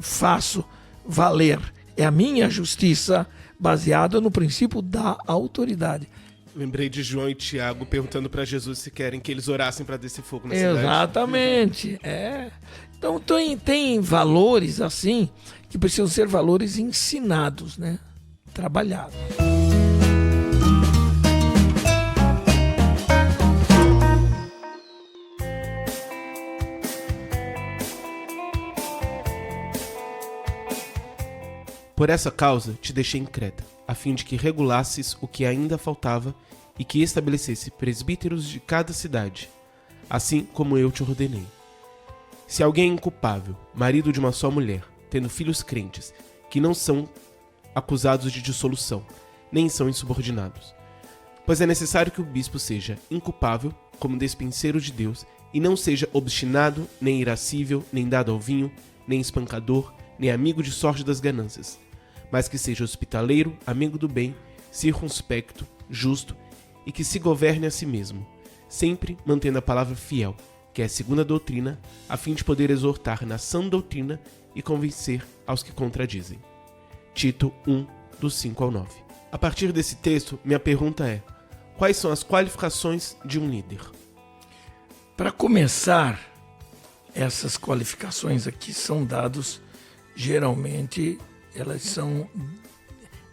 faço valer. É a minha justiça baseada no princípio da autoridade. Lembrei de João e Tiago perguntando para Jesus se querem que eles orassem para descer fogo na cidade. Exatamente. Então tem valores assim que precisam ser valores ensinados, né? Trabalhados. Por essa causa te deixei em Creta, a fim de que regulasses o que ainda faltava e que estabelecesse presbíteros de cada cidade, assim como eu te ordenei. Se alguém é inculpável, marido de uma só mulher, tendo filhos crentes, que não são acusados de dissolução, nem são insubordinados. Pois é necessário que o bispo seja inculpável, como despenseiro de Deus, e não seja obstinado, nem irascível, nem dado ao vinho, nem espancador, nem amigo de sorte das ganâncias, mas que seja hospitaleiro, amigo do bem, circunspecto, justo, e que se governe a si mesmo, sempre mantendo a palavra fiel, que é a segunda doutrina, a fim de poder exortar na sã doutrina e convencer aos que contradizem. Tito 1, do 5 ao 9. A partir desse texto, minha pergunta é: quais são as qualificações de um líder? Para começar, essas qualificações aqui são dadas, geralmente, elas são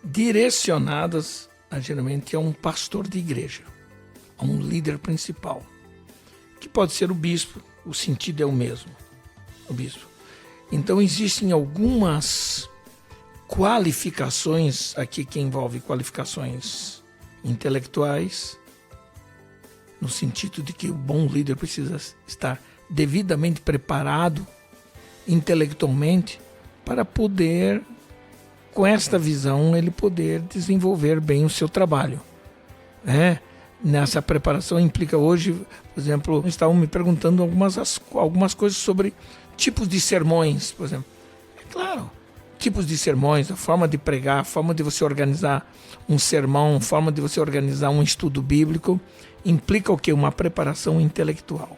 direcionadas geralmente a um pastor de igreja, a um líder principal, que pode ser o bispo, o sentido é o mesmo, o bispo. Então existem algumas qualificações aqui que envolvem qualificações intelectuais, no sentido de que o bom líder precisa estar devidamente preparado intelectualmente para poder, com esta visão, ele poder desenvolver bem o seu trabalho. Nessa preparação implica hoje, por exemplo, estavam me perguntando algumas coisas sobre tipos de sermões, por exemplo. É claro, tipos de sermões, a forma de pregar, a forma de você organizar um sermão, a forma de você organizar um estudo bíblico, implica o quê? Uma preparação intelectual.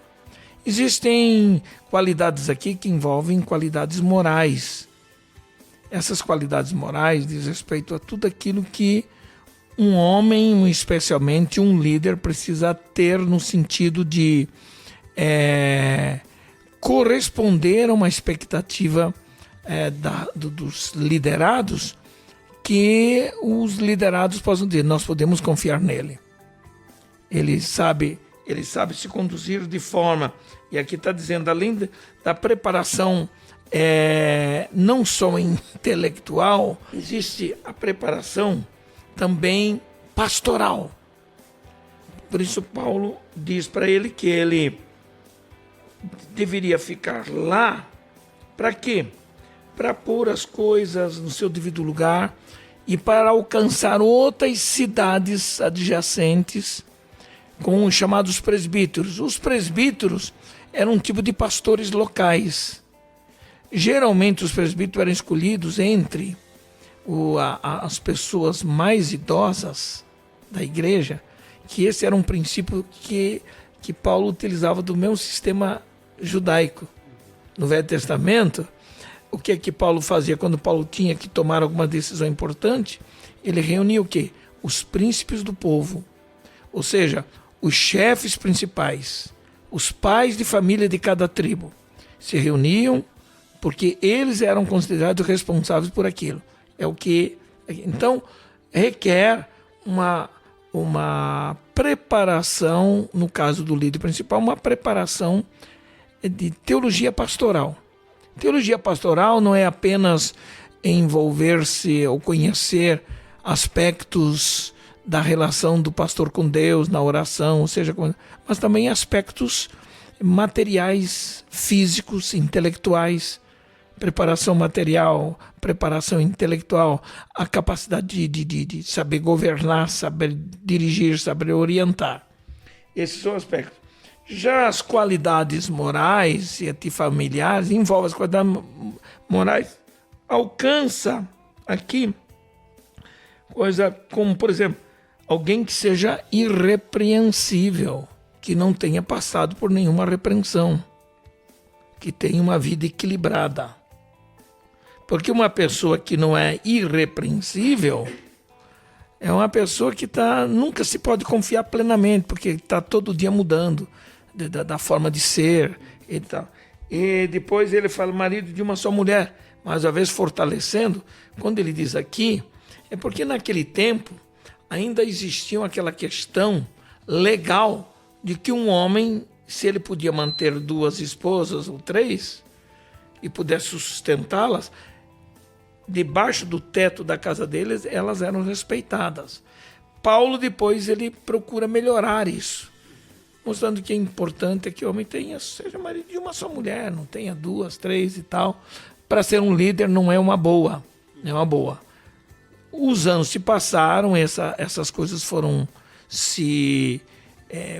Existem qualidades aqui que envolvem qualidades morais. Essas qualidades morais diz respeito a tudo aquilo que um homem, especialmente um líder, precisa ter no sentido de corresponder a uma expectativa dos liderados, que os liderados possam dizer, nós podemos confiar nele. Ele sabe se conduzir de forma, e aqui está dizendo, além da preparação não só intelectual, existe a preparação também pastoral. Por isso Paulo diz para ele que ele deveria ficar lá, para quê? Para pôr as coisas no seu devido lugar e para alcançar outras cidades adjacentes com os chamados presbíteros. Os presbíteros eram um tipo de pastores locais. Geralmente os presbíteros eram escolhidos entre as pessoas mais idosas da igreja, que esse era um princípio que Paulo utilizava do mesmo sistema judaico. No Velho Testamento, o que é que Paulo fazia quando Paulo tinha que tomar alguma decisão importante? Ele reunia o quê? Os príncipes do povo, ou seja, os chefes principais, os pais de família de cada tribo, se reuniam porque eles eram considerados responsáveis por aquilo. Então, requer uma preparação, no caso do líder principal, uma preparação de teologia pastoral. Teologia pastoral não é apenas envolver-se ou conhecer aspectos da relação do pastor com Deus, na oração, ou seja, mas também aspectos materiais, físicos, intelectuais, preparação material, preparação intelectual, a capacidade de saber governar, saber dirigir, saber orientar. Esses são aspectos. Já as qualidades morais e antifamiliares, envolvem as qualidades morais, alcança aqui coisa como, por exemplo, alguém que seja irrepreensível, que não tenha passado por nenhuma repreensão, que tenha uma vida equilibrada. Porque uma pessoa que não é irrepreensível é uma pessoa que nunca se pode confiar plenamente, porque está todo dia mudando da forma de ser e tal. E depois ele fala marido de uma só mulher, mais uma vez fortalecendo. Quando ele diz aqui, é porque naquele tempo ainda existia aquela questão legal de que um homem, se ele podia manter 2 esposas ou 3 e pudesse sustentá-las, debaixo do teto da casa deles, elas eram respeitadas. Paulo depois ele procura melhorar isso, mostrando que é importante que o homem seja marido de uma só mulher, não tenha 2, 3 e tal. Para ser um líder não é uma boa, Os anos se passaram, essas coisas foram se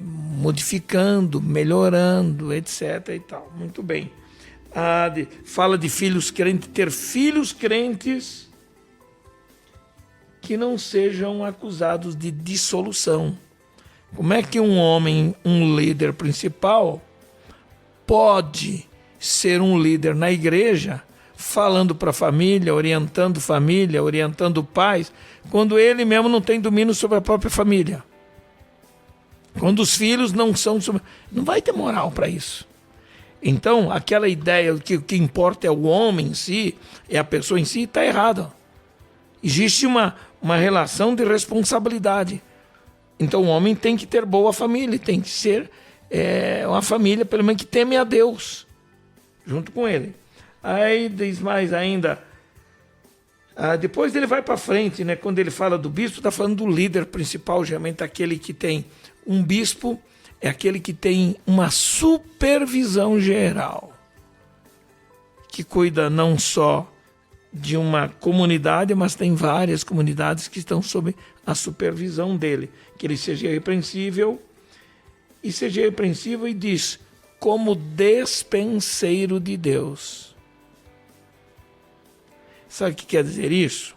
modificando, melhorando, etc. e tal. Muito bem. Fala de filhos crentes, ter filhos crentes que não sejam acusados de dissolução. Como é que um homem, um líder principal, pode ser um líder na igreja, falando para a família, orientando pais, quando ele mesmo não tem domínio sobre a própria família? Quando os filhos não são... Não vai ter moral para isso. Então, aquela ideia que o que importa é o homem em si, é a pessoa em si, está errada. Existe uma relação de responsabilidade. Então, o homem tem que ter boa família, tem que ser uma família, pelo menos, que teme a Deus, junto com ele. Aí diz mais ainda, depois ele vai para frente, né? Quando ele fala do bispo, está falando do líder principal, geralmente aquele que tem um bispo, é aquele que tem uma supervisão geral, que cuida não só de uma comunidade, mas tem várias comunidades que estão sob a supervisão dele, que ele seja irrepreensível, e diz, como despenseiro de Deus. Sabe o que quer dizer isso?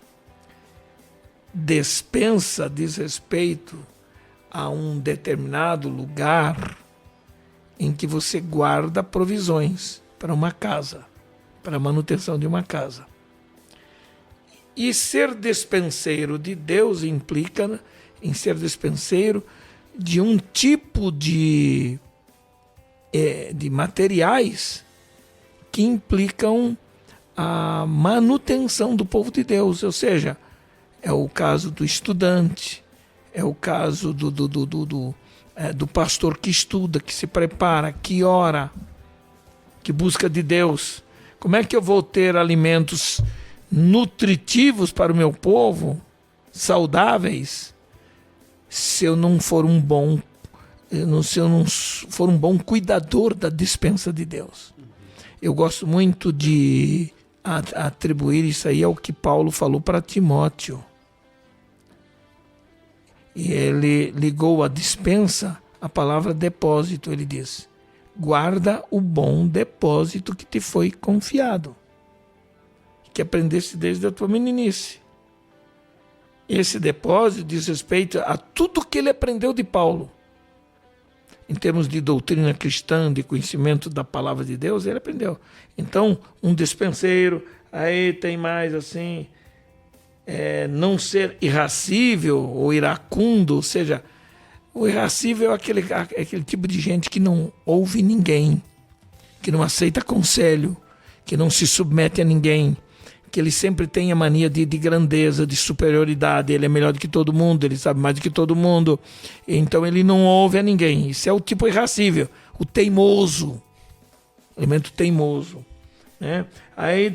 Despensa diz respeito a um determinado lugar em que você guarda provisões para uma casa, para a manutenção de uma casa. E ser despenseiro de Deus implica em ser despenseiro de um tipo de materiais que implicam a manutenção do povo de Deus. Ou seja, é o caso do estudante, é o caso do pastor que estuda, que se prepara, que ora, que busca de Deus. Como é que eu vou ter alimentos nutritivos para o meu povo, saudáveis, se eu não for um bom cuidador da despensa de Deus? Eu gosto muito de atribuir isso aí ao que Paulo falou para Timóteo. E ele ligou a despensa à palavra depósito. Ele diz: guarda o bom depósito que te foi confiado, que aprendeste desde a tua meninice. Esse depósito diz respeito a tudo que ele aprendeu de Paulo. Em termos de doutrina cristã, de conhecimento da palavra de Deus, ele aprendeu. Então, um despenseiro, aí tem mais assim, não ser irascível ou iracundo, ou seja, o irascível é aquele tipo de gente que não ouve ninguém, que não aceita conselho, que não se submete a ninguém, que ele sempre tem a mania de grandeza, de superioridade. Ele é melhor do que todo mundo, ele sabe mais do que todo mundo, então ele não ouve a ninguém. Isso é o tipo irascível, o teimoso, elemento teimoso, né? Aí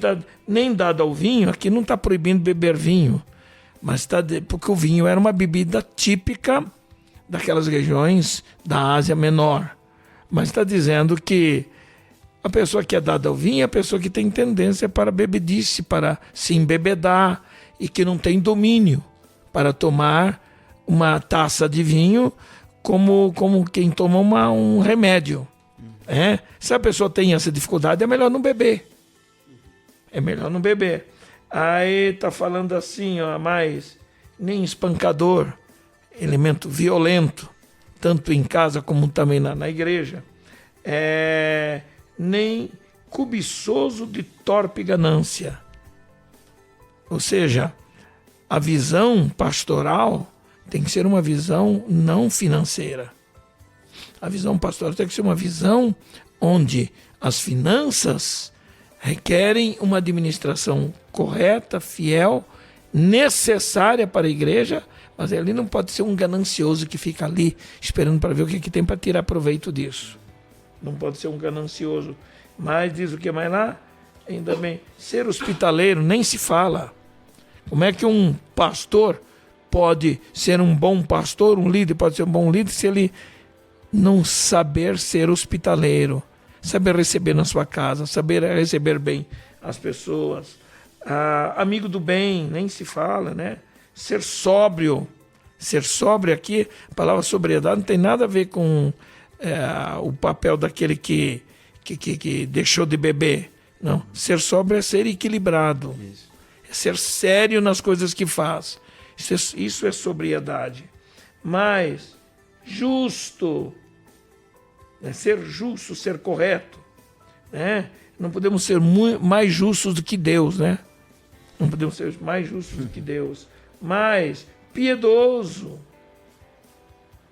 nem dado ao vinho, aqui não está proibindo beber vinho, mas porque o vinho era uma bebida típica daquelas regiões da Ásia Menor, mas está dizendo que a pessoa que é dada ao vinho é a pessoa que tem tendência para bebedice, para se embebedar, e que não tem domínio para tomar uma taça de vinho como quem toma um remédio. Se a pessoa tem essa dificuldade, é melhor não beber. É melhor não beber. Aí está falando assim, mais nem espancador, elemento violento, tanto em casa como também na igreja. Nem cobiçoso de torpe ganância. Ou seja, a visão pastoral tem que ser uma visão não financeira. A visão pastoral tem que ser uma visão onde as finanças requerem uma administração correta, fiel, necessária para a igreja, mas ele não pode ser um ganancioso que fica ali esperando para ver o que tem para tirar proveito disso. Não pode ser um ganancioso. Mas diz o que mais lá? Ainda bem, ser hospitaleiro nem se fala. Como é que um pastor pode ser um bom pastor, um líder pode ser um bom líder, se ele não saber ser hospitaleiro, saber receber na sua casa, saber receber bem as pessoas? Amigo do bem, nem se fala, né? Ser sóbrio. Ser sóbrio aqui, a palavra sobriedade não tem nada a ver com o papel daquele que deixou de beber. Não. Ser sóbrio é ser equilibrado. Isso. É ser sério nas coisas que faz. Isso é sobriedade. Mas justo, né? Ser justo, ser correto, né? Não podemos ser mais justos do que Deus, né? Não podemos ser mais justos do que Deus. Mas piedoso,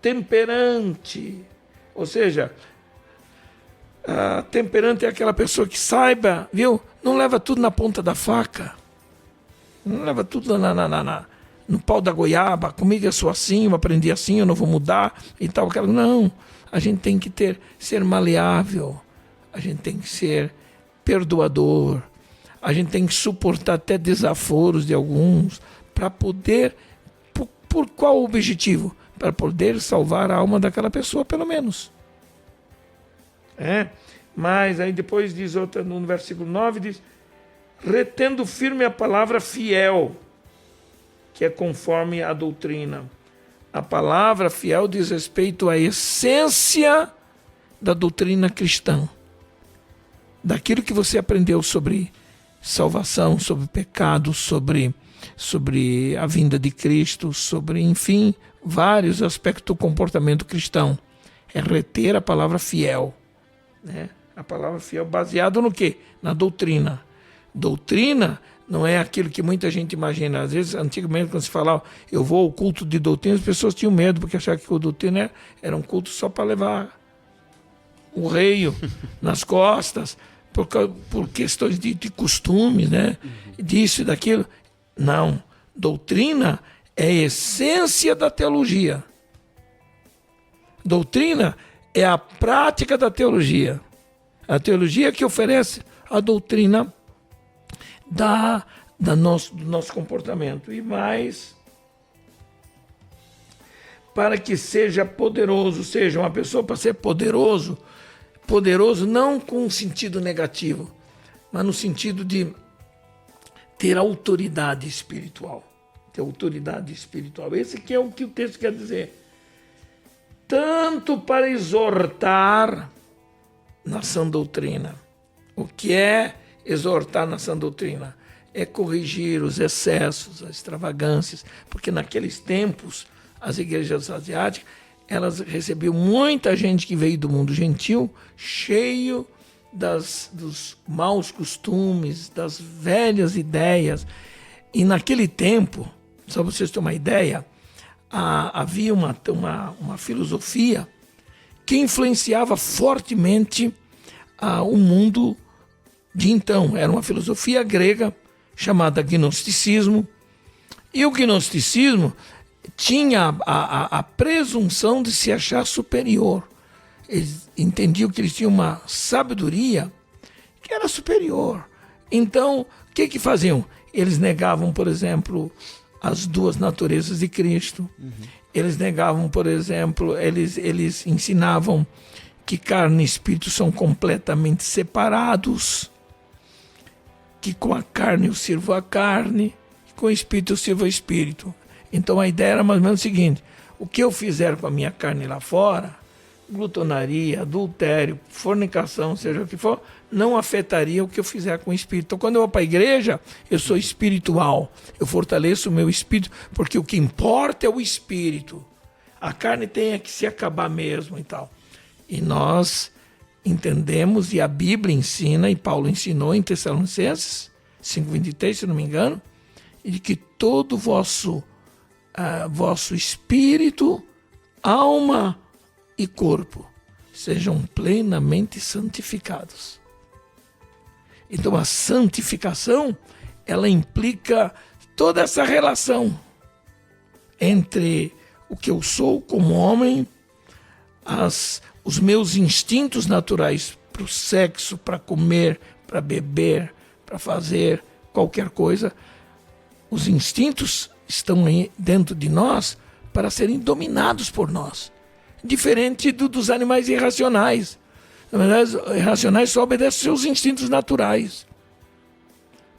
temperante. Ou seja, temperante é aquela pessoa que saiba, viu? Não leva tudo na ponta da faca. Não leva tudo no pau da goiaba. Comigo eu sou assim, eu aprendi assim, eu não vou mudar e tal. Não, a gente tem que ser maleável. A gente tem que ser perdoador. A gente tem que suportar até desaforos de alguns para poder... Por qual objetivo? Para poder salvar a alma daquela pessoa, pelo menos. Mas aí depois diz outra, no versículo 9, diz: retendo firme a palavra fiel, que é conforme a doutrina. A palavra fiel diz respeito à essência da doutrina cristã. Daquilo que você aprendeu sobre salvação, sobre pecado, sobre a vinda de Cristo, sobre, enfim, vários aspectos do comportamento cristão. É reter a palavra fiel, né? A palavra fiel baseada no quê? Na doutrina. Doutrina Não é aquilo que muita gente imagina. Às vezes, antigamente, quando se falava eu vou ao culto de doutrina, as pessoas tinham medo, porque achavam que o doutrina era um culto só para levar o reio nas costas, por questões de costumes, né? Disso e daquilo. Não. Doutrina é a essência da teologia. Doutrina é a prática da teologia. A teologia que oferece a doutrina do nosso comportamento. E mais, para que seja poderoso, seja uma pessoa para ser poderoso não com um sentido negativo, mas no sentido de ter autoridade espiritual. Ter autoridade espiritual. Esse que é o que o texto quer dizer. Tanto para exortar na sã doutrina. O que é exortar na sã doutrina? É corrigir os excessos, as extravagâncias, porque naqueles tempos as igrejas asiáticas elas recebiam muita gente que veio do mundo gentil, cheio dos maus costumes, das velhas ideias. E naquele tempo, só para vocês terem uma ideia, havia uma filosofia que influenciava fortemente o mundo de então. Era uma filosofia grega chamada gnosticismo. E o gnosticismo tinha a presunção de se achar superior. Eles entendiam que eles tinham uma sabedoria que era superior. Então, o que faziam? Eles negavam, por exemplo, as duas naturezas de Cristo. Eles negavam, por exemplo, eles ensinavam que carne e espírito são completamente separados, que com a carne eu sirvo a carne, que com o espírito eu sirvo o espírito. Então a ideia era mais ou menos o seguinte: o que eu fizer com a minha carne lá fora, glutonaria, adultério, fornicação, seja o que for, não afetaria o que eu fizer com o espírito. Então quando eu vou para a igreja, eu sou espiritual, eu fortaleço o meu espírito, porque o que importa é o espírito. A carne tem que se acabar mesmo e tal. E nós entendemos, e a Bíblia ensina, e Paulo ensinou em Tessalonicenses 5:23, se não me engano, de que todo o vosso espírito, alma e corpo sejam plenamente santificados. Então a santificação, ela implica toda essa relação entre o que eu sou como homem, os meus instintos naturais para o sexo, para comer, para beber, para fazer qualquer coisa. Os instintos estão aí dentro de nós para serem dominados por nós. Diferente dos animais irracionais. Na verdade, os irracionais só obedecem seus instintos naturais.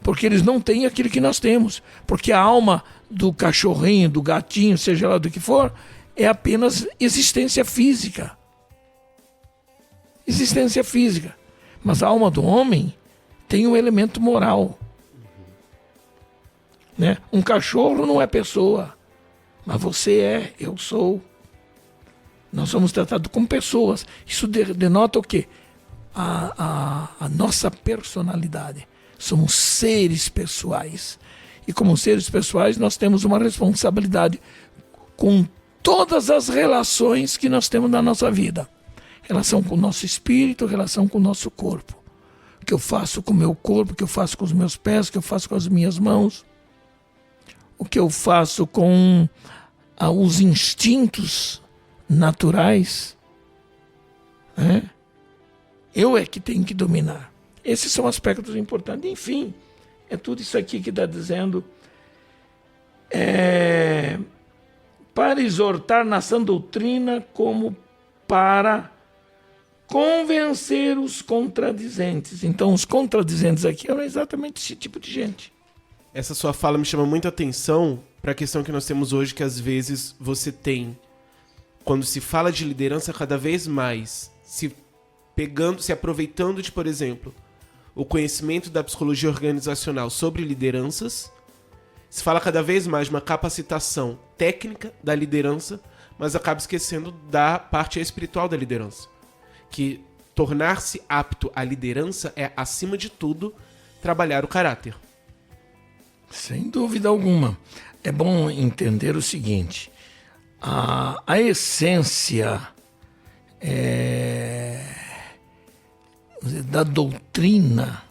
Porque eles não têm aquilo que nós temos. Porque a alma do cachorrinho, do gatinho, seja lá do que for, é apenas existência física. Existência física. Mas a alma do homem tem um elemento moral. Né? Um cachorro não é pessoa, mas você é, eu sou. Nós somos tratados como pessoas. Isso denota o quê? A nossa personalidade. Somos seres pessoais. E como seres pessoais, nós temos uma responsabilidade com todas as relações que nós temos na nossa vida. Relação com o nosso espírito, relação com o nosso corpo. O que eu faço com o meu corpo, o que eu faço com os meus pés, o que eu faço com as minhas mãos. O que eu faço com os instintos naturais. Né? Eu é que tenho que dominar. Esses são aspectos importantes. Enfim, é tudo isso aqui que está dizendo. Para exortar na sã doutrina, como para convencer os contradizentes. Então, os contradizentes aqui eram exatamente esse tipo de gente. Essa sua fala me chama muita atenção para a questão que nós temos hoje, que às vezes você tem, quando se fala de liderança, cada vez mais se aproveitando de, por exemplo, o conhecimento da psicologia organizacional sobre lideranças, se fala cada vez mais de uma capacitação técnica da liderança, mas acaba esquecendo da parte espiritual da liderança. Que tornar-se apto à liderança é, acima de tudo, trabalhar o caráter. Sem dúvida alguma. É bom entender o seguinte: a essência da doutrina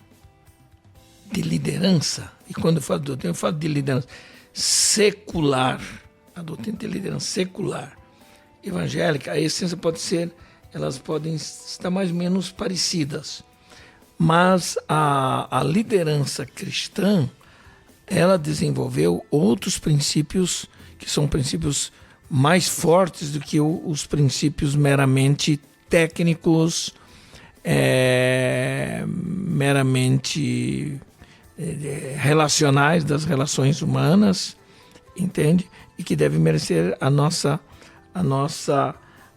de liderança, e quando eu falo de doutrina, eu falo de liderança secular, a doutrina de liderança secular, evangélica, a essência pode ser, elas podem estar mais ou menos parecidas, mas a liderança cristã, ela desenvolveu outros princípios que são princípios mais fortes do que os princípios meramente técnicos, meramente relacionais das relações humanas, entende? E que deve merecer a nossa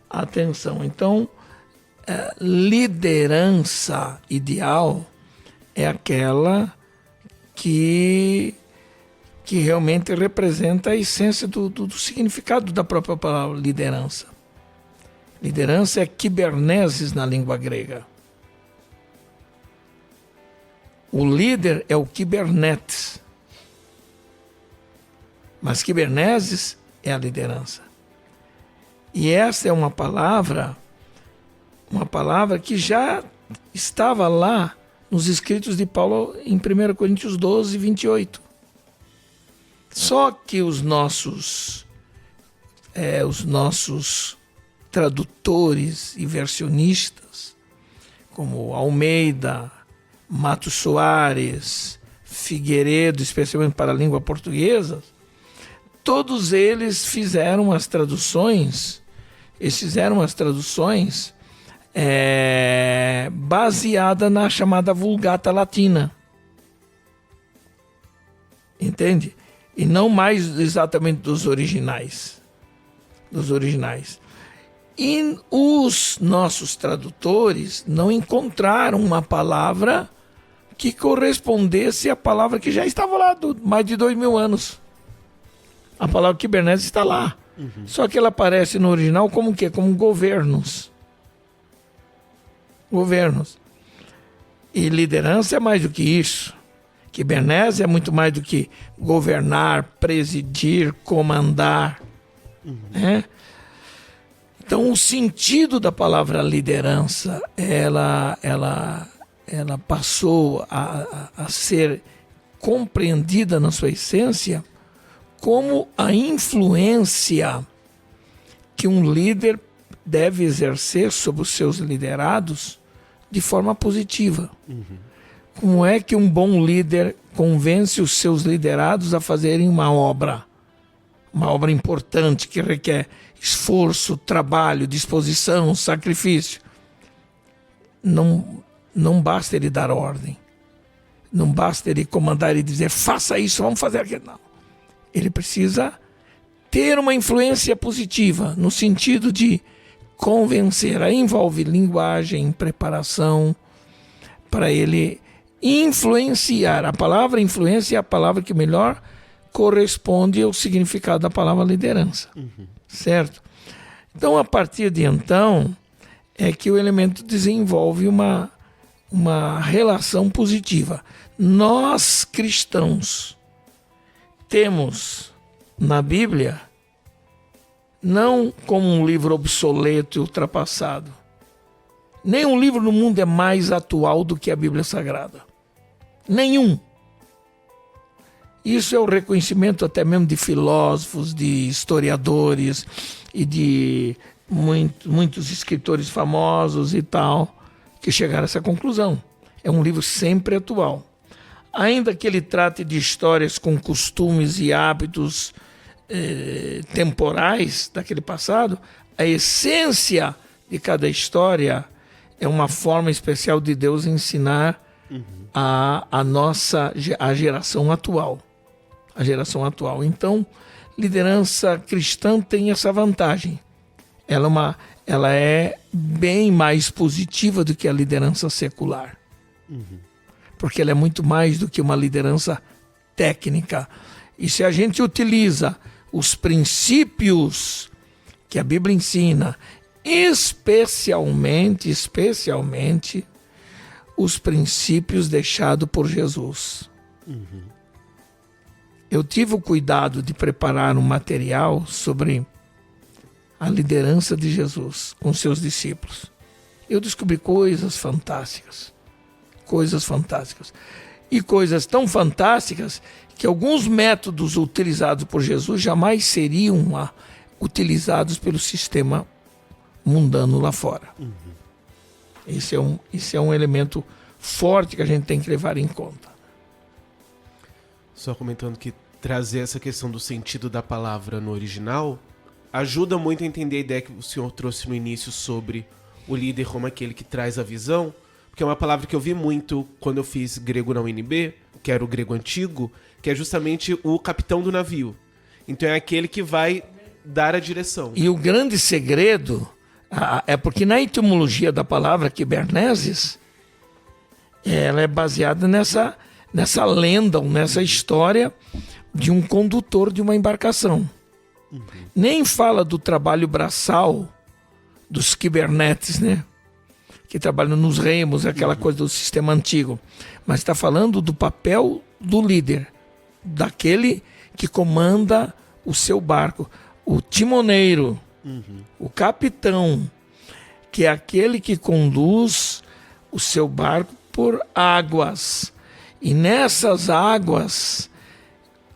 atenção. Então, liderança ideal é aquela que realmente representa a essência do significado da própria palavra liderança. Liderança é kibernesis na língua grega. O líder é o kibernetes. Mas kibernesis é a liderança. E essa é uma palavra que já estava lá nos escritos de Paulo em 1 Coríntios 12, 28. Só que os nossos tradutores e versionistas, como Almeida, Matos Soares, Figueiredo, especialmente para a língua portuguesa, todos eles fizeram as traduções baseadas na chamada Vulgata Latina. Entende? E não mais exatamente dos originais. E os nossos tradutores não encontraram uma palavra que correspondesse à palavra que já estava lá há mais de 2000 anos. A palavra Kibernetes está lá. Só que ela aparece no original como o quê? Como governos. E liderança é mais do que isso. Kibernetes é muito mais do que governar, presidir, comandar. Né? Então, o sentido da palavra liderança, ela passou a ser compreendida na sua essência como a influência que um líder deve exercer sobre os seus liderados de forma positiva. Como é que um bom líder convence os seus liderados a fazerem uma obra importante que requer esforço, trabalho, disposição, sacrifício? Não basta ele dar ordem, não basta ele comandar e dizer faça isso, vamos fazer aquilo. Não. Ele precisa ter uma influência positiva no sentido de convencer. Aí envolve linguagem, preparação, para ele influenciar. A palavra influência é a palavra que melhor corresponde ao significado da palavra liderança. Certo? Então, a partir de então, é que o elemento desenvolve uma relação positiva. Nós, cristãos, temos na Bíblia, não como um livro obsoleto e ultrapassado. Nenhum livro no mundo é mais atual do que a Bíblia Sagrada. Nenhum. Isso é o reconhecimento até mesmo de filósofos, de historiadores e de muitos escritores famosos e tal, que chegaram a essa conclusão. É um livro sempre atual. Ainda que ele trate de histórias com costumes e hábitos temporais daquele passado, a essência de cada história é uma forma especial de Deus ensinar a geração atual. A geração atual. Então, liderança cristã tem essa vantagem. Ela é bem mais positiva do que a liderança secular. Porque ela é muito mais do que uma liderança técnica. E se a gente utiliza os princípios que a Bíblia ensina, especialmente os princípios deixados por Jesus. eu tive o cuidado de preparar um material sobre a liderança de Jesus com seus discípulos. Eu descobri coisas fantásticas. E coisas tão fantásticas que alguns métodos utilizados por Jesus jamais seriam utilizados pelo sistema mundano lá fora. Esse é um elemento forte que a gente tem que levar em conta. Só comentando que trazer essa questão do sentido da palavra no original ajuda muito a entender a ideia que o senhor trouxe no início sobre o líder como aquele que traz a visão, porque é uma palavra que eu vi muito quando eu fiz grego na UNB, que era o grego antigo, que é justamente o capitão do navio. Então é aquele que vai dar a direção. E o grande segredo é porque na etimologia da palavra Kiberneses, ela é baseada nessa lenda, nessa história de um condutor de uma embarcação. Nem fala do trabalho braçal dos kibernetes, né? Que trabalham nos remos, aquela coisa do sistema antigo. Mas está falando do papel do líder, daquele que comanda o seu barco, o timoneiro, o capitão, que é aquele que conduz o seu barco por águas. E nessas águas,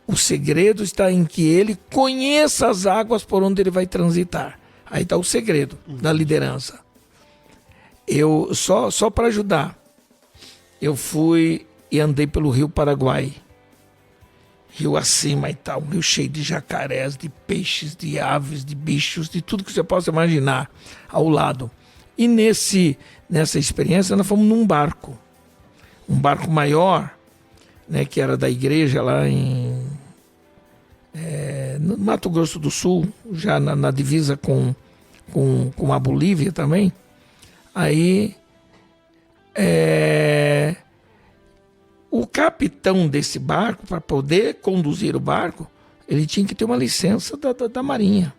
o segredo está em que ele conheça as águas por onde ele vai transitar. Aí está o segredo da liderança. Eu só para ajudar, eu fui e andei pelo Rio Paraguai, rio acima e tal, um rio cheio de jacarés, de peixes, de aves, de bichos, de tudo que você possa imaginar ao lado. E nessa experiência nós fomos num barco, um barco maior, né, que era da igreja lá no Mato Grosso do Sul, já na divisa com a Bolívia também. Aí o capitão desse barco, para poder conduzir o barco, ele tinha que ter uma licença da Marinha.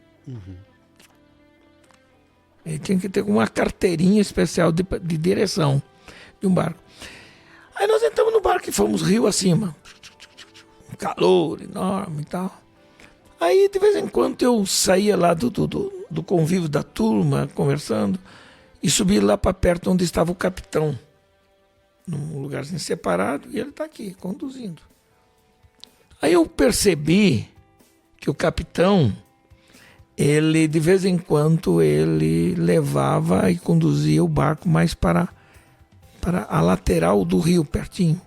Ele tinha que ter uma carteirinha especial de direção de um barco. Aí nós entramos no barco e fomos rio acima. Um calor enorme e tal. Aí de vez em quando eu saía lá do convívio da turma, conversando, e subi lá para perto onde estava o capitão, num lugarzinho separado, e ele está aqui, conduzindo. Aí eu percebi que o capitão, ele de vez em quando, ele levava e conduzia o barco mais para a lateral do rio, pertinho.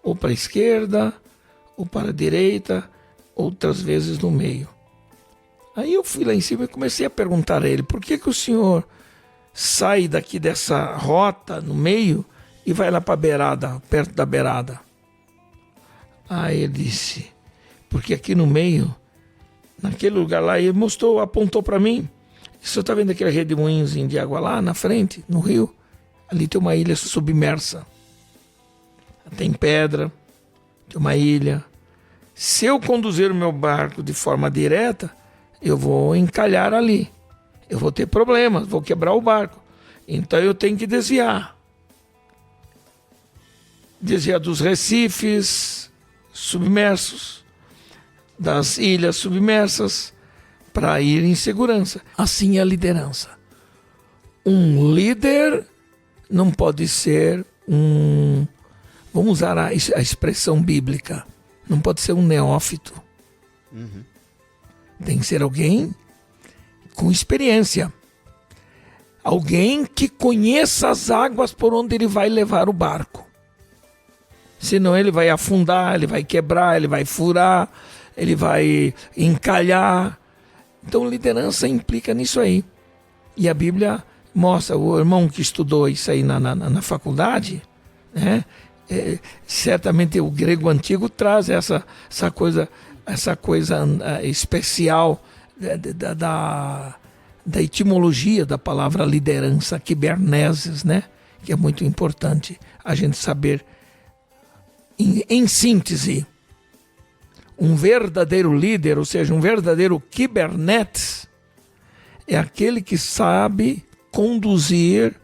Ou para a esquerda, ou para a direita, outras vezes no meio. Aí eu fui lá em cima e comecei a perguntar a ele, por que o senhor sai daqui dessa rota no meio e vai lá para a beirada, perto da beirada? Aí ele disse, porque aqui no meio, naquele lugar lá, ele apontou para mim, o senhor está vendo aquele redemoinhozinho de água lá na frente, no rio? Ali tem uma ilha submersa, tem pedra, tem uma ilha. Se eu conduzir o meu barco de forma direta, eu vou encalhar ali. Eu vou ter problemas, vou quebrar o barco. Então eu tenho que desviar. Desviar dos recifes submersos, das ilhas submersas, para ir em segurança. Assim é a liderança. Um líder não pode ser vamos usar a expressão bíblica, não pode ser um neófito. Tem que ser alguém com experiência. Alguém que conheça as águas por onde ele vai levar o barco. Senão ele vai afundar, ele vai quebrar, ele vai furar, ele vai encalhar. Então liderança implica nisso aí. E a Bíblia mostra, o irmão que estudou isso aí na faculdade, né? Certamente o grego antigo traz essa coisa especial da etimologia da palavra liderança, kiberneses, né? Que é muito importante a gente saber. Em síntese, um verdadeiro líder, ou seja, um verdadeiro kibernetes, é aquele que sabe conduzir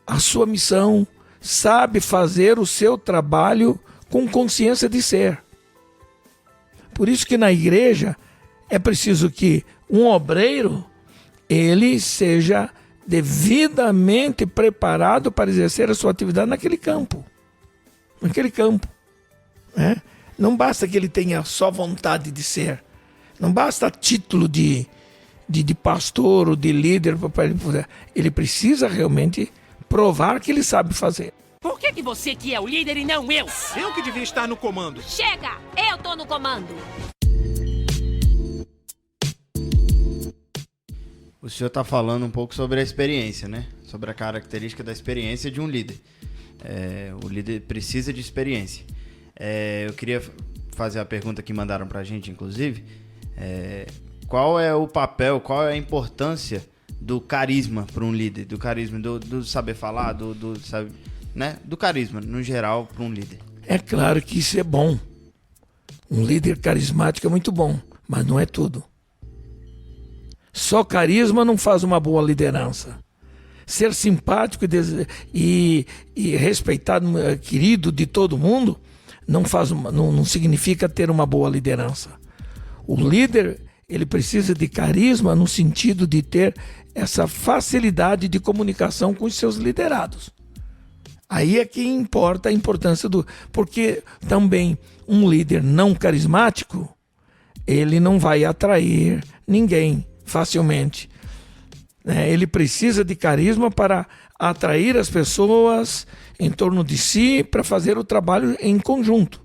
a sua missão, sabe fazer o seu trabalho com consciência de ser. Por isso que na igreja é preciso que um obreiro ele seja devidamente preparado para exercer a sua atividade naquele campo. Né? Não basta que ele tenha só vontade de ser. Não basta título de pastor ou de líder. Ele precisa realmente provar que ele sabe fazer. Por que você que é o líder e não eu? Eu que devia estar no comando. Chega! Eu tô no comando. O senhor está falando um pouco sobre a experiência, né? Sobre a característica da experiência de um líder. O líder precisa de experiência. Eu queria fazer a pergunta que mandaram para a gente, inclusive. Qual é o papel, qual é a importância do carisma para um líder? Do carisma, do saber falar, do carisma, no geral, para um líder. É claro que isso é bom. Um líder carismático é muito bom, mas não é tudo. Só carisma não faz uma boa liderança. Ser simpático e respeitado, querido de todo mundo, não significa ter uma boa liderança. O líder, ele precisa de carisma no sentido de ter essa facilidade de comunicação com os seus liderados. Aí é que importa a importância porque também um líder não carismático, ele não vai atrair ninguém facilmente. Ele precisa de carisma para atrair as pessoas em torno de si para fazer o trabalho em conjunto.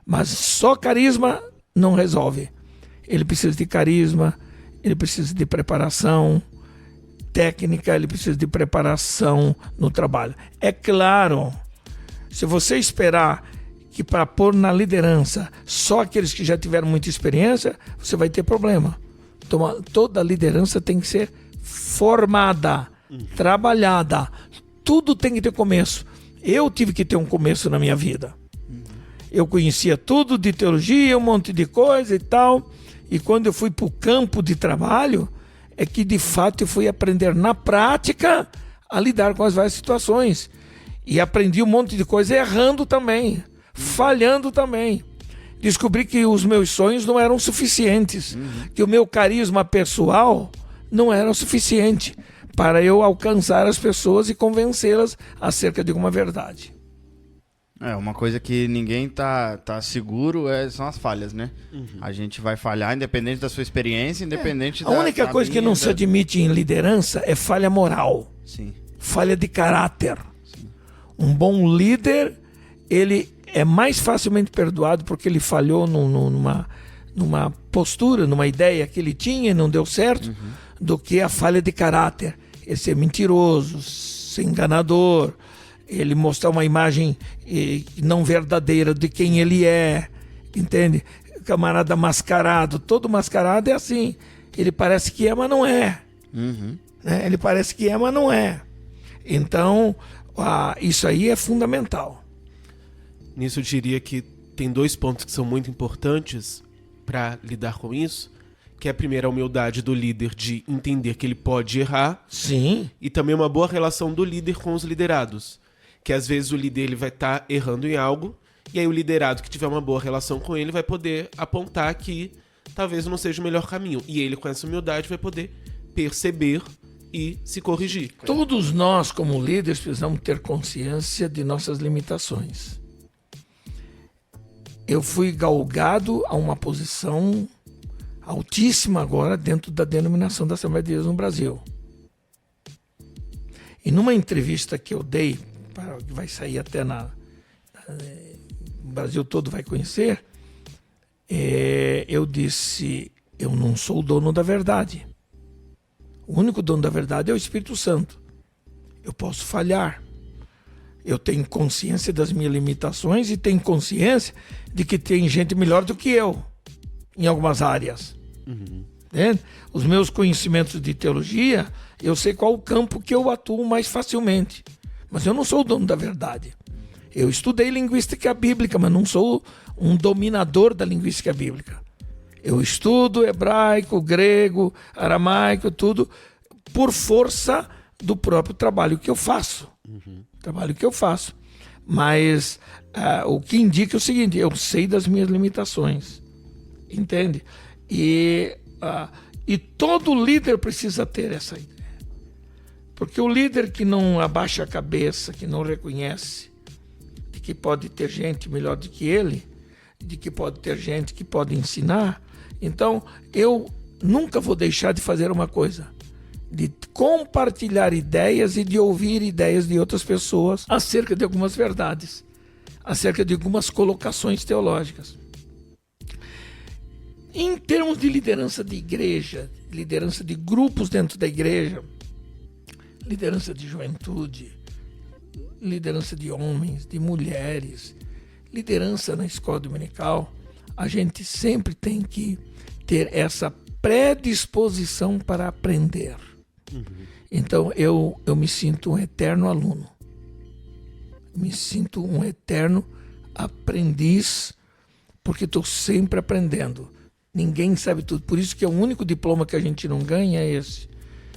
Mas só carisma não resolve. Ele precisa de carisma, ele precisa de preparação técnica, ele precisa de preparação no trabalho. É claro, se você esperar que para pôr na liderança só aqueles que já tiveram muita experiência, você vai ter problema. Toda liderança tem que ser formada, trabalhada. Tudo tem que ter começo. Eu tive que ter um começo na minha vida. Eu conhecia tudo de teologia, um monte de coisa e tal. E quando eu fui para o campo de trabalho, é que de fato eu fui aprender na prática a lidar com as várias situações. E aprendi um monte de coisa errando também, falhando também. Descobri que os meus sonhos não eram suficientes, que o meu carisma pessoal não era o suficiente para eu alcançar as pessoas e convencê-las acerca de uma verdade. Uma coisa que ninguém tá seguro são as falhas, né? A gente vai falhar independente da sua experiência, independente A única coisa que não se admite em liderança é falha moral. Sim. Falha de caráter. Sim. Um bom líder, ele é mais facilmente perdoado porque ele falhou numa postura, numa ideia que ele tinha e não deu certo, do que a falha de caráter. Ele ser mentiroso, ser enganador, ele mostrar uma imagem não verdadeira de quem ele é, entende? Camarada mascarado, todo mascarado é assim. Ele parece que é, mas não é. Né? Ele parece que é, mas não é. Então, isso aí é fundamental. Nisso eu diria que tem 2 pontos que são muito importantes para lidar com isso, que é a primeira, a humildade do líder de entender que ele pode errar. Sim. E também uma boa relação do líder com os liderados, que às vezes o líder ele vai estar errando em algo, e aí o liderado que tiver uma boa relação com ele vai poder apontar que talvez não seja o melhor caminho, e ele com essa humildade vai poder perceber e se corrigir. Todos nós como líderes precisamos ter consciência de nossas limitações. Eu fui galgado a uma posição altíssima agora dentro da denominação da Assembleia de Deus no Brasil. E numa entrevista que eu dei, que vai sair até o Brasil todo vai conhecer, eu disse, eu não sou o dono da verdade. O único dono da verdade é o Espírito Santo. Eu posso falhar. Eu tenho consciência das minhas limitações e tenho consciência de que tem gente melhor do que eu em algumas áreas. Os meus conhecimentos de teologia, eu sei qual o campo que eu atuo mais facilmente. Mas eu não sou o dono da verdade. Eu estudei linguística bíblica, mas não sou um dominador da linguística bíblica. Eu estudo hebraico, grego, aramaico, tudo por força do próprio trabalho que eu faço. Mas o que indica é o seguinte, eu sei das minhas limitações. Entende? E todo líder precisa ter essa ideia. Porque o líder que não abaixa a cabeça, que não reconhece de que pode ter gente melhor do que ele, de que pode ter gente que pode ensinar, então eu nunca vou deixar de fazer uma coisa, de compartilhar ideias e de ouvir ideias de outras pessoas acerca de algumas verdades, acerca de algumas colocações teológicas. Em termos de liderança de igreja, liderança de grupos dentro da igreja, liderança de juventude, liderança de homens, de mulheres, liderança na escola dominical, a gente sempre tem que ter essa predisposição para aprender. Então eu me sinto um eterno aluno, me sinto um eterno aprendiz, porque estou sempre aprendendo. Ninguém sabe tudo, por isso que o único diploma que a gente não ganha é esse.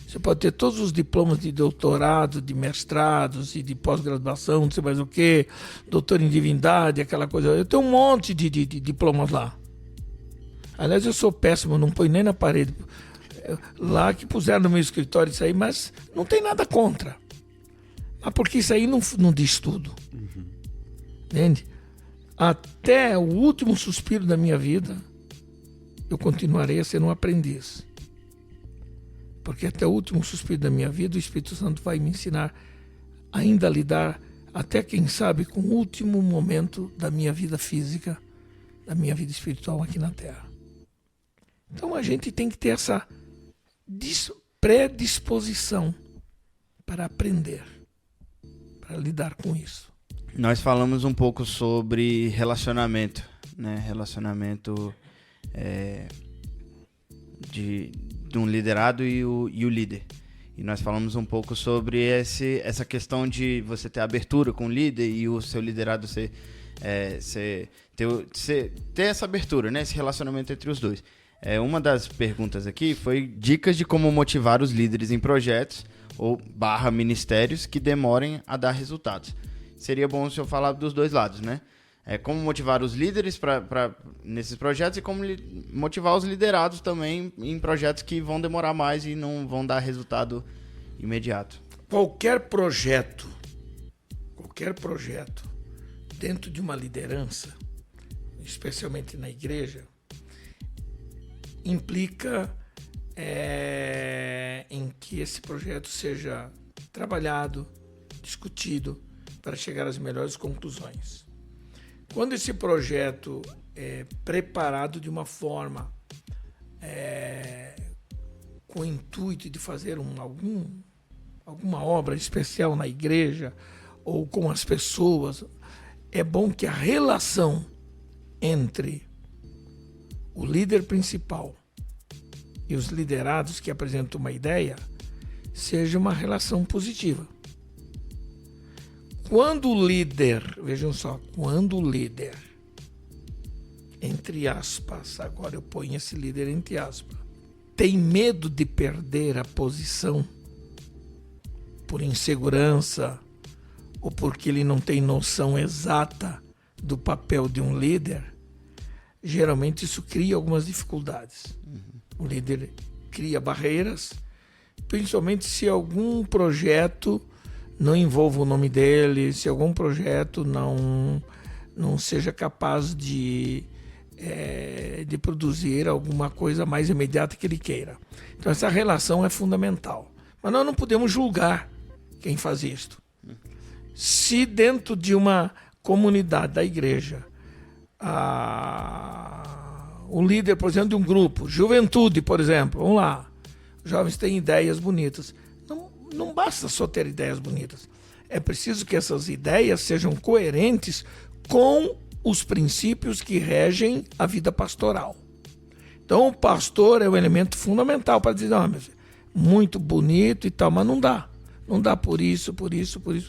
Você pode ter todos os diplomas de doutorado, de mestrados e de pós-graduação, não sei mais o que, doutor em divindade, aquela coisa. Eu tenho um monte de diplomas lá. Aliás, eu sou péssimo, não ponho nem na parede. Lá que puseram no meu escritório isso aí, mas não tem nada contra. Mas porque isso aí não diz tudo. Entende? Até o último suspiro da minha vida, eu continuarei a ser um aprendiz. Porque até o último suspiro da minha vida, o Espírito Santo vai me ensinar ainda a lidar, até quem sabe, com o último momento da minha vida física, da minha vida espiritual aqui na Terra. Então a gente tem que ter essa predisposição para aprender, para lidar com isso. Nós falamos um pouco sobre relacionamento, né? Relacionamento de um liderado e o líder. E nós falamos um pouco sobre essa questão de você ter abertura com o líder e o seu liderado ter essa abertura, né? Esse relacionamento entre os dois. Uma das perguntas aqui foi dicas de como motivar os líderes em projetos ou ministérios que demorem a dar resultados. Seria bom se eu falar dos dois lados, né? Como motivar os líderes nesses projetos e como motivar os liderados também em projetos que vão demorar mais e não vão dar resultado imediato. Qualquer projeto dentro de uma liderança, especialmente na igreja, implica em que esse projeto seja trabalhado, discutido, para chegar às melhores conclusões. Quando esse projeto é preparado de uma forma com o intuito de fazer alguma obra especial na igreja ou com as pessoas, é bom que a relação entre o líder principal e os liderados que apresentam uma ideia seja uma relação positiva. Quando o líder, vejam só, entre aspas, agora eu ponho esse líder entre aspas, tem medo de perder a posição por insegurança ou porque ele não tem noção exata do papel de um líder, geralmente isso cria algumas dificuldades. O líder cria barreiras, principalmente se algum projeto não envolva o nome dele, se algum projeto não seja capaz de produzir alguma coisa mais imediata que ele queira. Então essa relação é fundamental. Mas nós não podemos julgar quem faz isto. Se dentro de uma comunidade da igreja, o líder, por exemplo, de um grupo, juventude, por exemplo, vamos lá, os jovens têm ideias bonitas. Não basta só ter ideias bonitas. É preciso que essas ideias sejam coerentes com os princípios que regem a vida pastoral. Então, o pastor é o elemento fundamental para dizer, meu filho, muito bonito e tal, mas não dá. Não dá por isso, por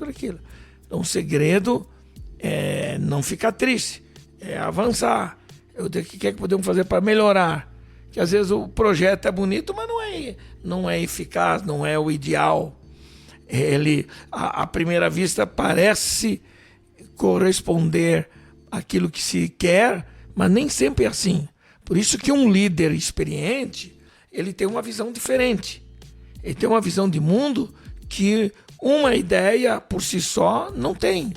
aquilo. Então, o segredo é não ficar triste, é avançar. O que é que podemos fazer para melhorar? Que às vezes o projeto é bonito, mas não é eficaz, não é o ideal. Ele, à primeira vista, parece corresponder àquilo que se quer, mas nem sempre é assim. Por isso que um líder experiente, ele tem uma visão diferente. Ele tem uma visão de mundo que uma ideia por si só não tem.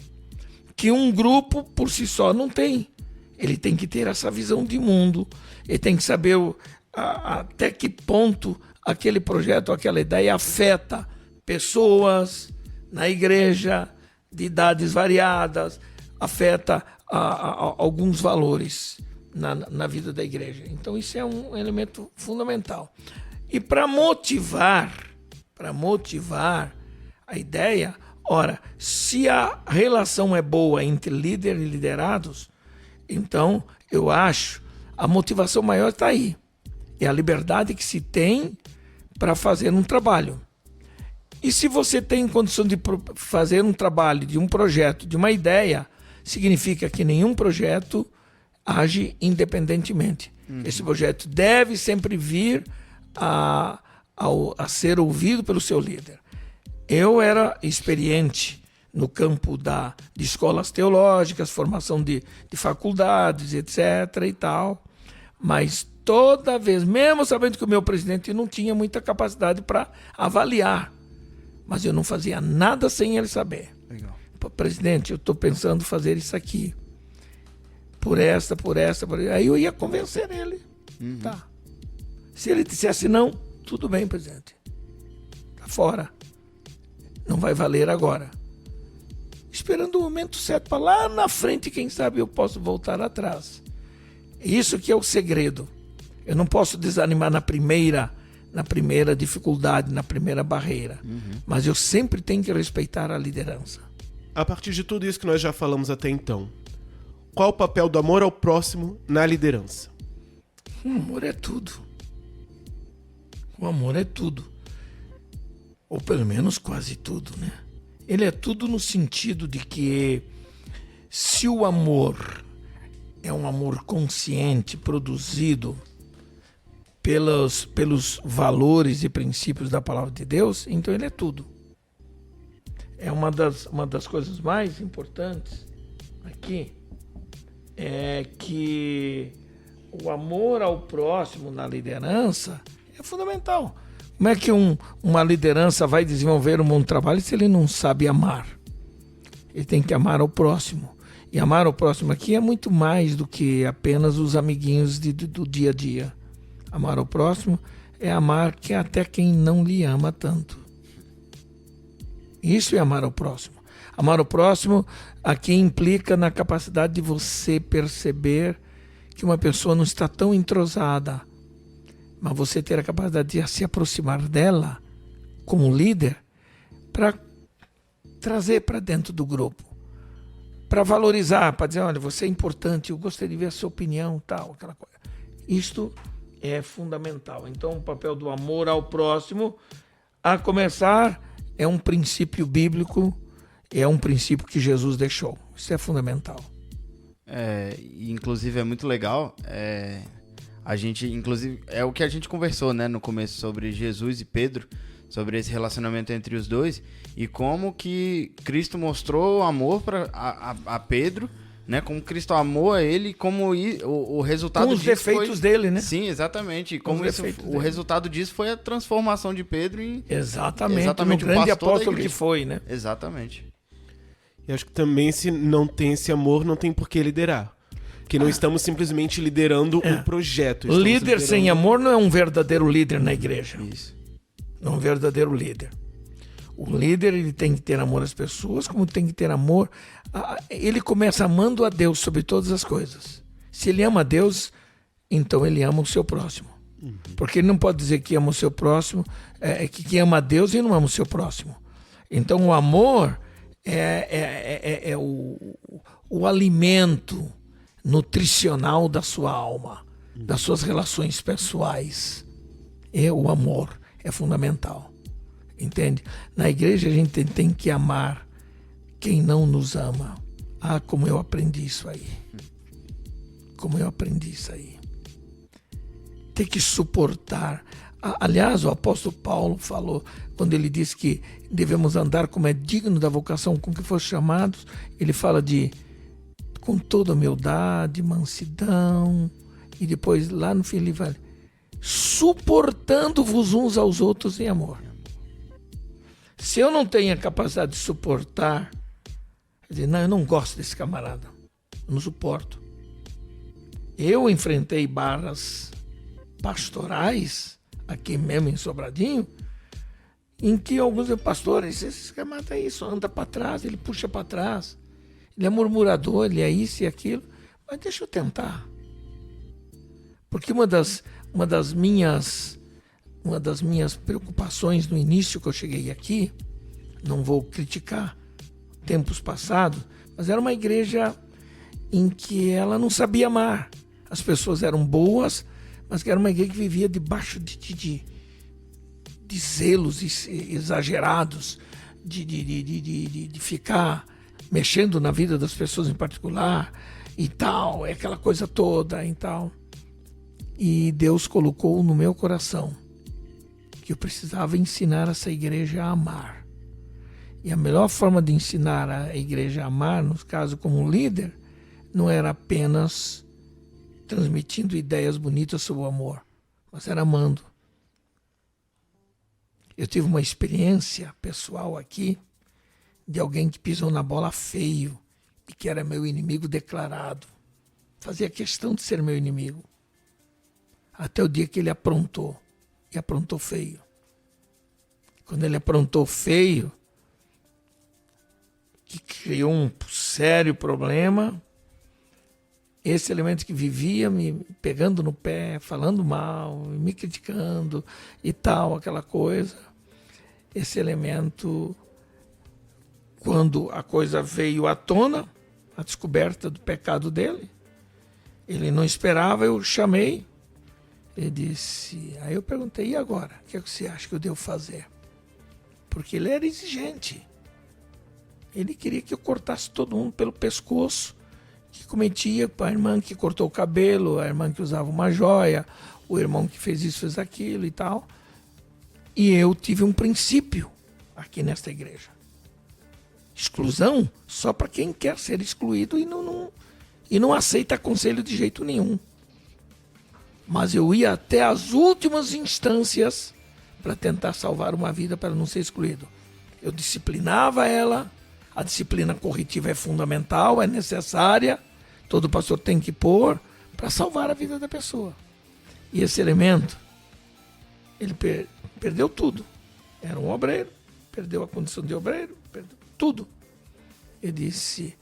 Que um grupo por si só não tem. Ele tem que ter essa visão de mundo. Ele tem que saber até que ponto aquele projeto, aquela ideia afeta pessoas na igreja, de idades variadas, afeta alguns valores na vida da igreja. Então isso é um elemento fundamental. E para motivar a ideia, ora, se a relação é boa entre líder e liderados, então eu acho a motivação maior está aí. É a liberdade que se tem para fazer um trabalho. E se você tem condição de fazer um trabalho, de um projeto, de uma ideia, significa que nenhum projeto age independentemente. Esse projeto deve sempre vir a ser ouvido pelo seu líder. Eu era experiente no campo de escolas teológicas, formação de faculdades, etc. e tal, mas toda vez, mesmo sabendo que o meu presidente não tinha muita capacidade para avaliar, mas eu não fazia nada sem ele saber. Legal. Presidente, eu estou pensando fazer isso aqui. Por essa. Aí eu ia convencer ele. Tá. Se ele dissesse não, tudo bem, presidente. Tá fora. Não vai valer agora. Esperando o momento certo para lá na frente, quem sabe eu posso voltar atrás. Isso que é o segredo. Eu não posso desanimar na primeira dificuldade, na primeira barreira. Mas eu sempre tenho que respeitar a liderança. A partir de tudo isso que nós já falamos até então, qual o papel do amor ao próximo na liderança? O amor é tudo. O amor é tudo. Ou pelo menos quase tudo, né? Ele é tudo no sentido de que se o amor é um amor consciente, produzido pelos valores e princípios da palavra de Deus, então ele é tudo. É uma das coisas mais importantes aqui é que o amor ao próximo na liderança é fundamental. Como é que uma liderança vai desenvolver um bom trabalho se ele não sabe amar? Ele tem que amar ao próximo. E amar ao próximo aqui é muito mais do que apenas os amiguinhos do dia a dia. Amar ao próximo é amar até quem não lhe ama tanto. Isso é amar ao próximo. Amar ao próximo aqui implica na capacidade de você perceber que uma pessoa não está tão entrosada, mas você ter a capacidade de se aproximar dela como líder para trazer para dentro do grupo, para valorizar, para dizer, olha, você é importante, eu gostaria de ver a sua opinião, tal, aquela coisa. Isto é fundamental. Então, o papel do amor ao próximo, a começar, é um princípio bíblico, é um princípio que Jesus deixou. Isso é fundamental. Inclusive é muito legal, a gente, inclusive, é o que a gente conversou, né, no começo sobre Jesus e Pedro, sobre esse relacionamento entre os dois e como que Cristo mostrou amor a Pedro, né, como Cristo amou a ele, como o resultado com os disso defeitos dele, né? Sim, exatamente. E como o resultado disso foi a transformação de Pedro em exatamente o grande apóstolo que foi, né? Exatamente. E acho que também, se não tem esse amor, não tem por que liderar. Porque não estamos simplesmente liderando um projeto. Líder sem amor não é um verdadeiro líder na igreja. Isso. Não é um verdadeiro líder. O líder, ele tem que ter amor às pessoas, como tem que ter amor. Ele começa amando a Deus sobre todas as coisas. Se ele ama a Deus, então ele ama o seu próximo. Porque ele não pode dizer que ama o seu próximo, que ama a Deus e não ama o seu próximo. Então o amor é o alimento nutricional da sua alma, das suas relações pessoais. O amor é fundamental. Entende? Na igreja a gente tem que amar quem não nos ama. Como eu aprendi isso aí. Tem que suportar. Aliás, o apóstolo Paulo falou, quando ele disse que devemos andar como é digno da vocação com que fomos chamados, ele fala com toda humildade, mansidão, E depois, lá no fim, ele vai: suportando-vos uns aos outros em amor. Se eu não tenho a capacidade de suportar, quer dizer, não, eu não gosto desse camarada, eu não suporto. Eu enfrentei barras pastorais, aqui mesmo em Sobradinho, em que alguns pastores, esse camarada aí só anda para trás, ele puxa para trás, ele é murmurador, ele é isso e aquilo, mas deixa eu tentar. Porque uma das minhas preocupações no início que eu cheguei aqui, não vou criticar tempos passados, mas era uma igreja em que ela não sabia amar. As pessoas eram boas, mas que era uma igreja que vivia debaixo de zelos exagerados, de ficar mexendo na vida das pessoas em particular e tal, é aquela coisa toda e tal. E Deus colocou no meu coração que eu precisava ensinar essa igreja a amar. E a melhor forma de ensinar a igreja a amar, no caso como líder, não era apenas transmitindo ideias bonitas sobre o amor, mas era amando. Eu tive uma experiência pessoal aqui de alguém que pisou na bola feio e que era meu inimigo declarado. Fazia questão de ser meu inimigo. Até o dia que ele aprontou. E aprontou feio. Quando ele aprontou feio, que criou um sério problema, esse elemento que vivia me pegando no pé, falando mal, me criticando e tal, aquela coisa, esse elemento, quando a coisa veio à tona, a descoberta do pecado dele, ele não esperava, eu chamei, ele disse, aí eu perguntei, e agora? O que é que você acha que eu devo fazer? Porque ele era exigente. Ele queria que eu cortasse todo mundo pelo pescoço, que cometia a irmã que cortou o cabelo, a irmã que usava uma joia, o irmão que fez isso, fez aquilo e tal. E eu tive um princípio aqui nesta igreja. Exclusão só para quem quer ser excluído e não aceita conselho de jeito nenhum. Mas eu ia até as últimas instâncias para tentar salvar uma vida para não ser excluído. Eu disciplinava ela. A disciplina corretiva é fundamental, é necessária, todo pastor tem que pôr para salvar a vida da pessoa. E esse elemento, ele perdeu tudo. Era um obreiro, perdeu a condição de obreiro, perdeu tudo. Ele disse,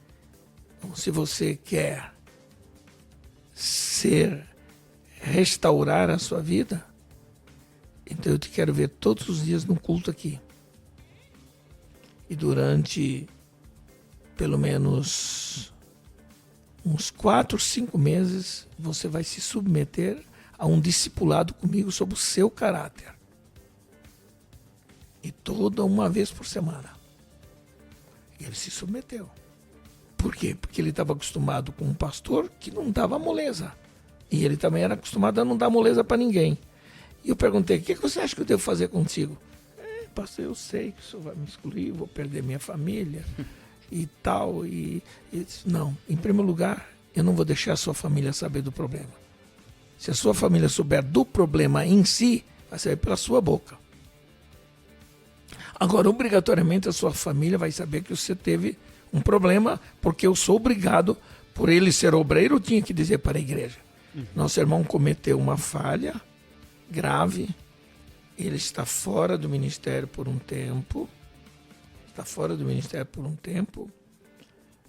se você quer restaurar a sua vida, então eu te quero ver todos os dias no culto aqui. E durante pelo menos uns 4, 5 meses, você vai se submeter a um discipulado comigo sobre o seu caráter. E toda uma vez por semana. E ele se submeteu. Por quê? Porque ele estava acostumado com um pastor que não dava moleza. E ele também era acostumado a não dar moleza para ninguém. E eu perguntei, o que você acha que eu devo fazer contigo? Pastor, eu sei que o senhor vai me excluir, vou perder minha família e tal. E disse, não, em primeiro lugar, eu não vou deixar a sua família saber do problema. Se a sua família souber do problema em si, vai sair pela sua boca. Agora, obrigatoriamente, a sua família vai saber que você teve um problema, porque eu sou obrigado, por ele ser obreiro, eu tinha que dizer para a igreja. Nosso irmão cometeu uma falha grave, ele está fora do ministério por um tempo,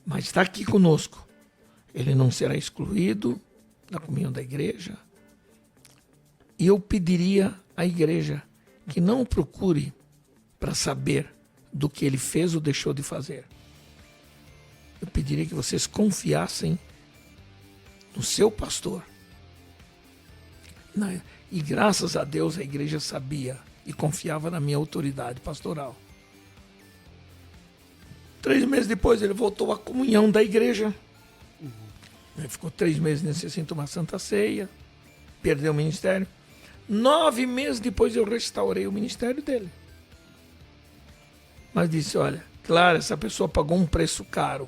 mas está aqui conosco. Ele não será excluído da comunhão da igreja. E eu pediria à igreja que não o procure para saber do que ele fez ou deixou de fazer. Eu pediria que vocês confiassem no seu pastor. E graças a Deus a igreja sabia e confiava na minha autoridade pastoral. 3 meses depois ele voltou à comunhão da igreja. Ele ficou 3 meses sem tomar Santa Ceia. Perdeu o ministério. 9 meses depois eu restaurei o ministério dele. Mas disse, olha, claro, essa pessoa pagou um preço caro.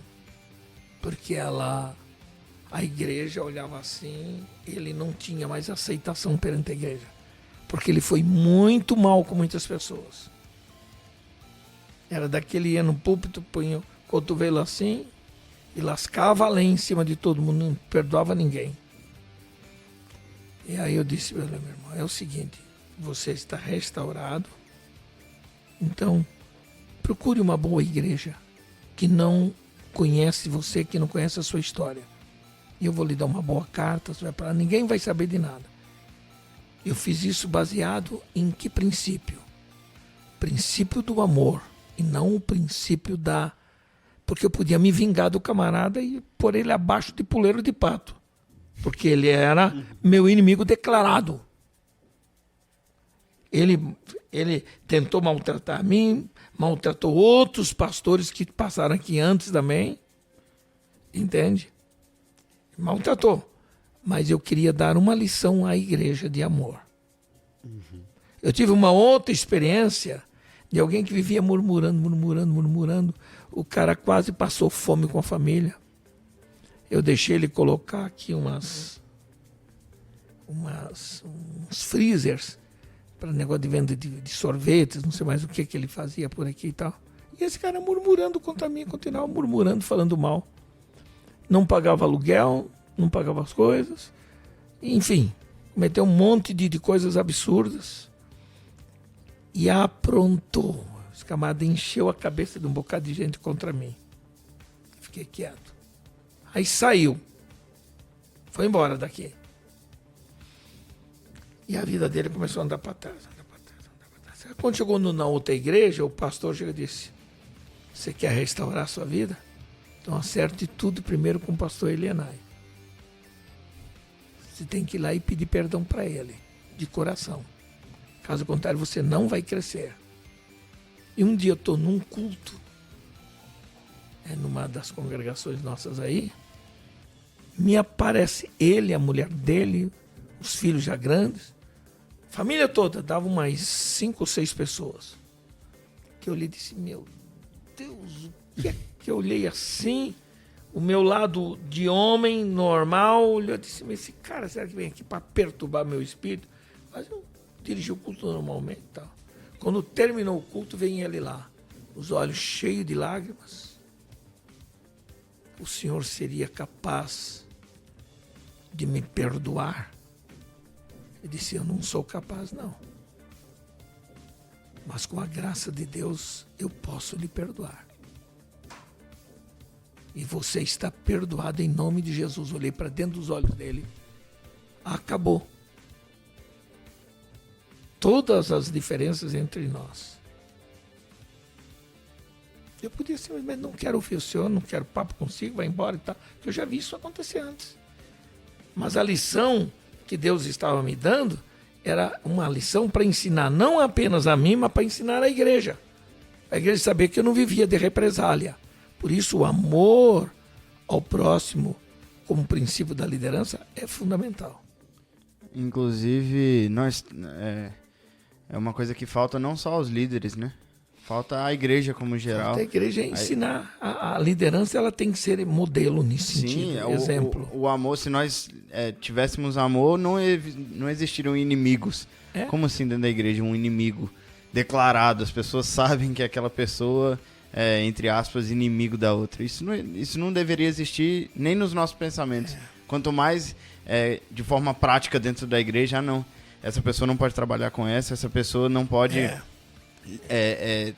Porque ela A igreja olhava assim, ele não tinha mais aceitação perante a igreja. Porque ele foi muito mal com muitas pessoas. Era daquele ia no púlpito, punha o cotovelo assim e lascava a lei em cima de todo mundo, não perdoava ninguém. E aí eu disse, meu irmão, é o seguinte, você está restaurado, então procure uma boa igreja que não conhece você, que não conhece a sua história. E eu vou lhe dar uma boa carta, você vai para lá, ninguém vai saber de nada. Eu fiz isso baseado em que princípio? Princípio do amor e não o princípio da... Porque eu podia me vingar do camarada e pôr ele abaixo de puleiro de pato. Porque ele era meu inimigo declarado. Ele tentou maltratar a mim, maltratou outros pastores que passaram aqui antes também. Entende? Maltratou. Mas eu queria dar uma lição à igreja de amor. Eu tive uma outra experiência de alguém que vivia murmurando. O cara quase passou fome com a família. Eu deixei ele colocar aqui uns freezers para negócio de venda de sorvetes, não sei mais o que ele fazia por aqui e tal. E esse cara murmurando contra mim, continuava murmurando, falando mal. Não pagava aluguel, não pagava as coisas. Enfim, cometeu um monte de coisas absurdas. E aprontou. Esse camarada encheu a cabeça de um bocado de gente contra mim. Fiquei quieto. Aí saiu. Foi embora daqui. E a vida dele começou a andar para trás. Quando chegou na outra igreja, o pastor chegou e disse: você quer restaurar a sua vida? Então acerte tudo primeiro com o pastor Elienay. Você tem que ir lá e pedir perdão para ele, de coração. Caso contrário, você não vai crescer. E um dia eu estou num culto, numa das congregações nossas aí, me aparece ele, a mulher dele, os filhos já grandes, família toda, dava umas 5 ou 6 pessoas. Que eu olhei e disse, meu Deus, o que é que eu olhei assim? O meu lado de homem normal, olhou e disse, mas esse cara, será que vem aqui para perturbar meu espírito? Mas eu dirigi o culto normalmente e tal. Quando terminou o culto, vem ele lá, os olhos cheios de lágrimas. O Senhor seria capaz de me perdoar? Eu disse, eu não sou capaz, não. Mas com a graça de Deus, eu posso lhe perdoar. E você está perdoado em nome de Jesus. Olhei para dentro dos olhos dele. Acabou. Todas as diferenças entre nós. Eu podia simplesmente, não quero ouvir o senhor, não quero papo consigo, vai embora e tal. Eu já vi isso acontecer antes. Mas a lição que Deus estava me dando era uma lição para ensinar não apenas a mim, mas para ensinar a igreja. A igreja saber que eu não vivia de represália. Por isso o amor ao próximo como princípio da liderança é fundamental. Inclusive, é uma coisa que falta não só aos líderes, né? Falta à igreja como geral. A igreja é ensinar. A liderança ela tem que ser modelo nesse sentido, exemplo. O amor, se nós tivéssemos amor, não existiriam inimigos. É? Como assim dentro da igreja um inimigo declarado? As pessoas sabem que aquela pessoa é, entre aspas, inimigo da outra. Isso não deveria existir nem nos nossos pensamentos. Quanto mais de forma prática dentro da igreja, não. Essa pessoa não pode trabalhar com essa pessoa não pode...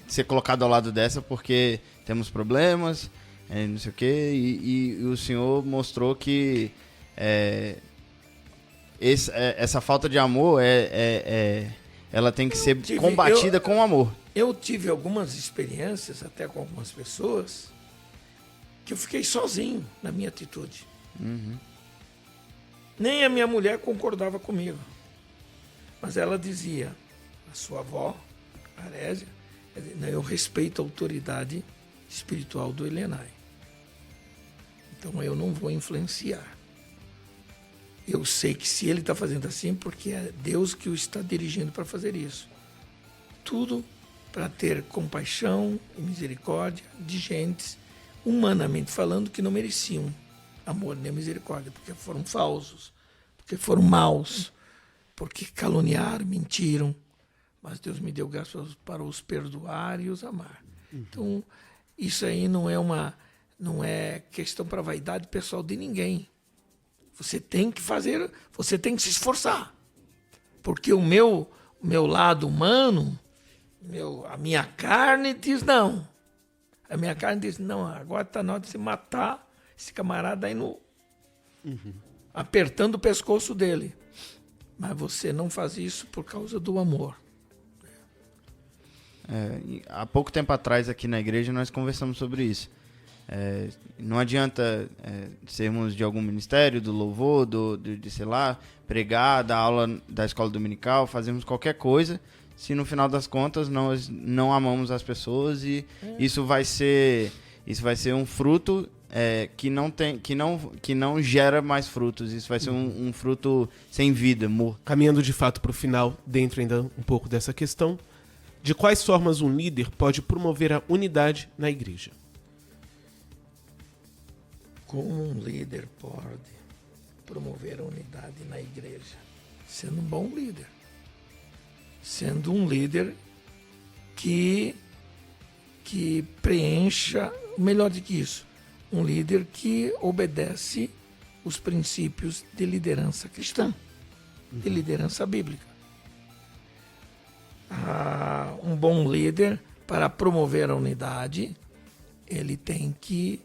ser colocado ao lado dessa porque temos problemas, não sei o quê, e o senhor mostrou que essa falta de amor ela tem que ser combatida com amor. Eu tive algumas experiências, até com algumas pessoas, que eu fiquei sozinho na minha atitude. Uhum. Nem a minha mulher concordava comigo, mas ela dizia, a sua avó Arésia, eu respeito a autoridade espiritual do Elienay. Então eu não vou influenciar. Eu sei que se ele está fazendo assim, porque é Deus que o está dirigindo para fazer isso. Tudo para ter compaixão e misericórdia de gentes, humanamente falando, que não mereciam amor nem misericórdia, porque foram falsos, porque foram maus, porque caluniaram, mentiram. Mas Deus me deu graça para os perdoar e os amar. Então, isso aí não é questão para vaidade pessoal de ninguém. Você tem que fazer, você tem que se esforçar. Porque o meu lado humano, a minha carne diz não. A minha carne diz, não, agora está na hora de se matar esse camarada aí apertando o pescoço dele. Mas você não faz isso por causa do amor. Há pouco tempo atrás aqui na igreja nós conversamos sobre isso. Não adianta sermos de algum ministério, do louvor, de sei lá, pregar, dar aula da escola dominical, fazermos qualquer coisa, se no final das contas nós não amamos as pessoas, e isso vai ser um fruto que não gera mais frutos. Isso vai ser um fruto sem vida, morto. Caminhando de fato para o final, dentro ainda um pouco dessa questão, de quais formas um líder pode promover a unidade na igreja? Como um líder pode promover a unidade na igreja? Sendo um bom líder. Sendo um líder que preencha, melhor do que isso, um líder que obedece os princípios de liderança cristã, de liderança bíblica. Um bom líder, para promover a unidade, ele tem que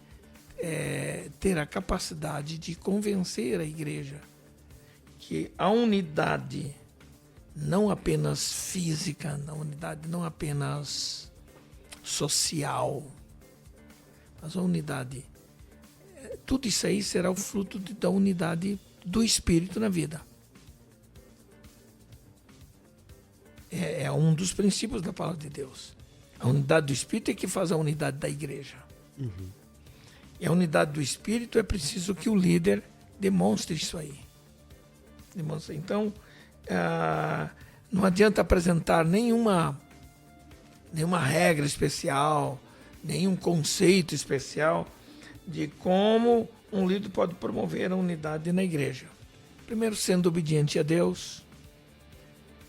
ter a capacidade de convencer a igreja que a unidade, não apenas física, a unidade não apenas social, mas a unidade, tudo isso aí será o fruto da unidade do Espírito na vida. É um dos princípios da palavra de Deus. A unidade do Espírito é que faz a unidade da igreja. E a unidade do Espírito é preciso que o líder demonstre isso aí. Então, não adianta apresentar nenhuma regra especial, nenhum conceito especial de como um líder pode promover a unidade na igreja. Primeiro, sendo obediente a Deus,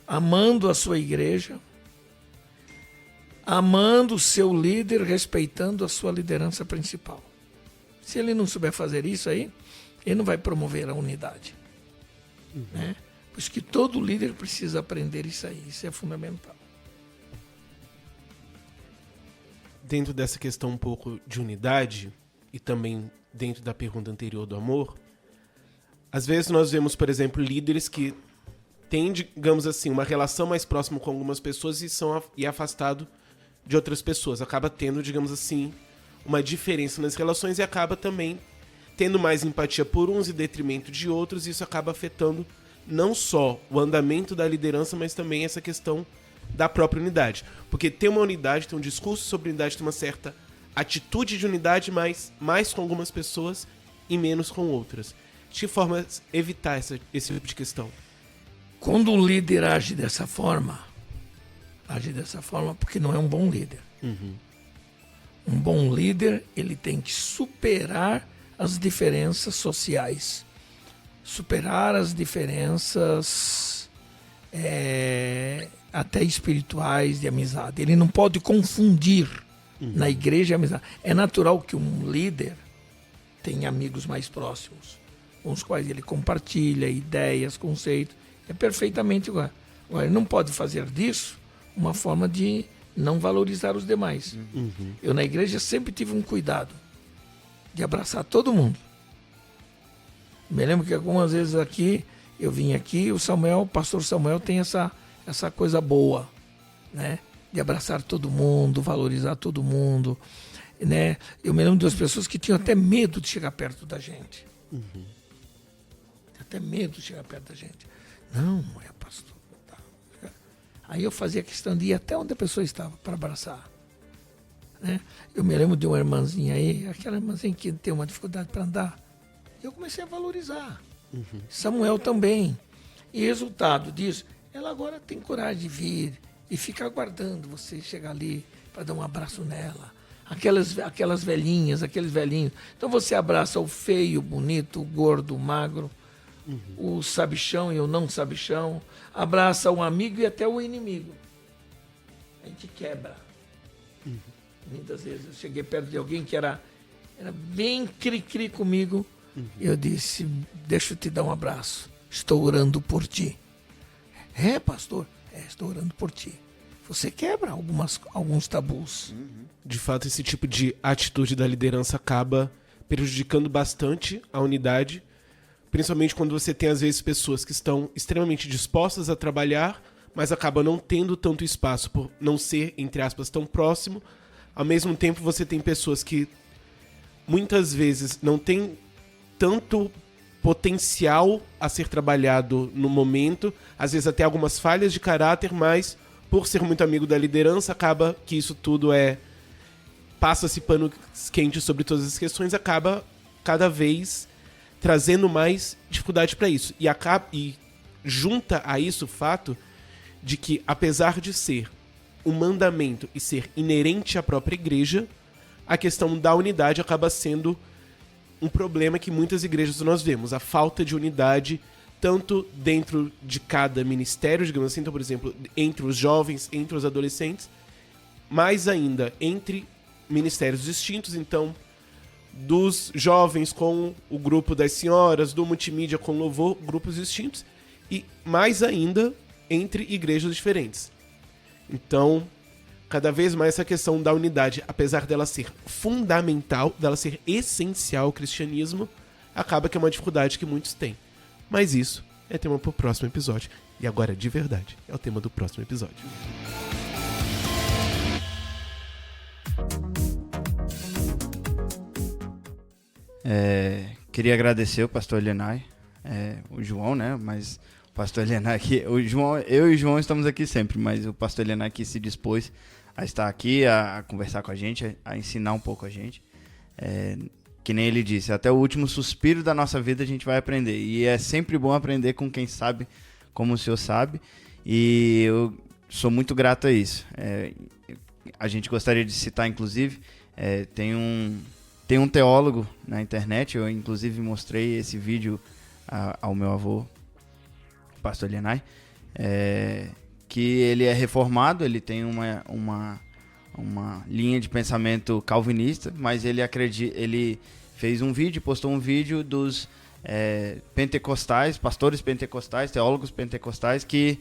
amando a sua igreja, amando o seu líder, respeitando a sua liderança principal. Se ele não souber fazer isso aí, ele não vai promover a unidade. Né? Por isso que todo líder precisa aprender isso aí, isso é fundamental. Dentro dessa questão um pouco de unidade, e também dentro da pergunta anterior do amor, às vezes nós vemos, por exemplo, líderes que têm, digamos assim, uma relação mais próxima com algumas pessoas e afastado de outras pessoas. Acaba tendo, digamos assim, uma diferença nas relações e acaba também tendo mais empatia por uns em detrimento de outros, e isso acaba afetando não só o andamento da liderança, mas também essa questão da própria unidade. Porque ter uma unidade, ter um discurso sobre unidade, ter uma certa atitude de unidade, mas mais com algumas pessoas e menos com outras. De que forma evitar esse tipo de questão? Quando o líder age dessa forma porque não é um bom líder. Um bom líder, ele tem que superar as diferenças sociais, superar as diferenças até espirituais, de amizade. Ele não pode confundir na igreja a amizade. É natural que um líder tenha amigos mais próximos, com os quais ele compartilha ideias, conceitos. É perfeitamente igual. Agora, ele não pode fazer disso uma forma de não valorizar os demais. Eu na igreja sempre tive um cuidado de abraçar todo mundo. Me lembro que algumas vezes aqui, eu vim aqui, o pastor Samuel tem essa coisa boa, né? De abraçar todo mundo, valorizar todo mundo, né? Eu me lembro de duas pessoas que tinham até medo de chegar perto da gente. Até medo de chegar perto da gente. Não, é pastor. Aí eu fazia questão de ir até onde a pessoa estava para abraçar. Né? Eu me lembro de uma irmãzinha aí, aquela irmãzinha que tem uma dificuldade para andar. Eu comecei a valorizar. Samuel também. E resultado disso, ela agora tem coragem de vir e ficar aguardando você chegar ali para dar um abraço nela. aquelas velhinhas, aqueles velhinhos. Então você abraça o feio, o bonito, o gordo, o magro, o sabichão e o não sabichão. Abraça o amigo e até o inimigo. A gente quebra. Muitas vezes eu cheguei perto de alguém que era bem cri-cri comigo. E eu disse, deixa eu te dar um abraço. Estou orando por ti. É, pastor? Estou orando por ti. Você quebra alguns tabus. De fato, esse tipo de atitude da liderança acaba prejudicando bastante a unidade, principalmente quando você tem, às vezes, pessoas que estão extremamente dispostas a trabalhar, mas acabam não tendo tanto espaço por não ser, entre aspas, tão próximo. Ao mesmo tempo, você tem pessoas que muitas vezes não têm tanto potencial a ser trabalhado no momento, às vezes até algumas falhas de caráter, mas por ser muito amigo da liderança, acaba que isso tudo passa-se pano quente sobre todas as questões, acaba cada vez trazendo mais dificuldade para isso. E junta a isso o fato de que, apesar de ser um mandamento e ser inerente à própria igreja, a questão da unidade acaba sendo um problema que muitas igrejas nós vemos, a falta de unidade tanto dentro de cada ministério, digamos assim, então, por exemplo, entre os jovens, entre os adolescentes, mais ainda entre ministérios distintos, então, dos jovens com o grupo das senhoras, do multimídia com louvor, grupos distintos, e mais ainda entre igrejas diferentes. Então, cada vez mais essa questão da unidade, apesar dela ser fundamental, dela ser essencial ao cristianismo, acaba que é uma dificuldade que muitos têm. Mas isso é tema para o próximo episódio. E agora, de verdade, é o tema do próximo episódio. Queria agradecer o pastor Elianai, o João, né? Mas o pastor Elianai aqui, eu e o João estamos aqui sempre, mas o pastor Elianai aqui se dispôs a estar aqui, a conversar com a gente, a ensinar um pouco a gente. Que nem ele disse, até o último suspiro da nossa vida a gente vai aprender. E é sempre bom aprender com quem sabe como o senhor sabe. E eu sou muito grato a isso. A gente gostaria de citar, inclusive, tem um teólogo na internet, eu inclusive mostrei esse vídeo ao meu avô, o pastor Elianai, que ele é reformado, ele tem uma linha de pensamento calvinista, mas ele fez um vídeo, postou um vídeo dos pentecostais, pastores pentecostais, teólogos pentecostais que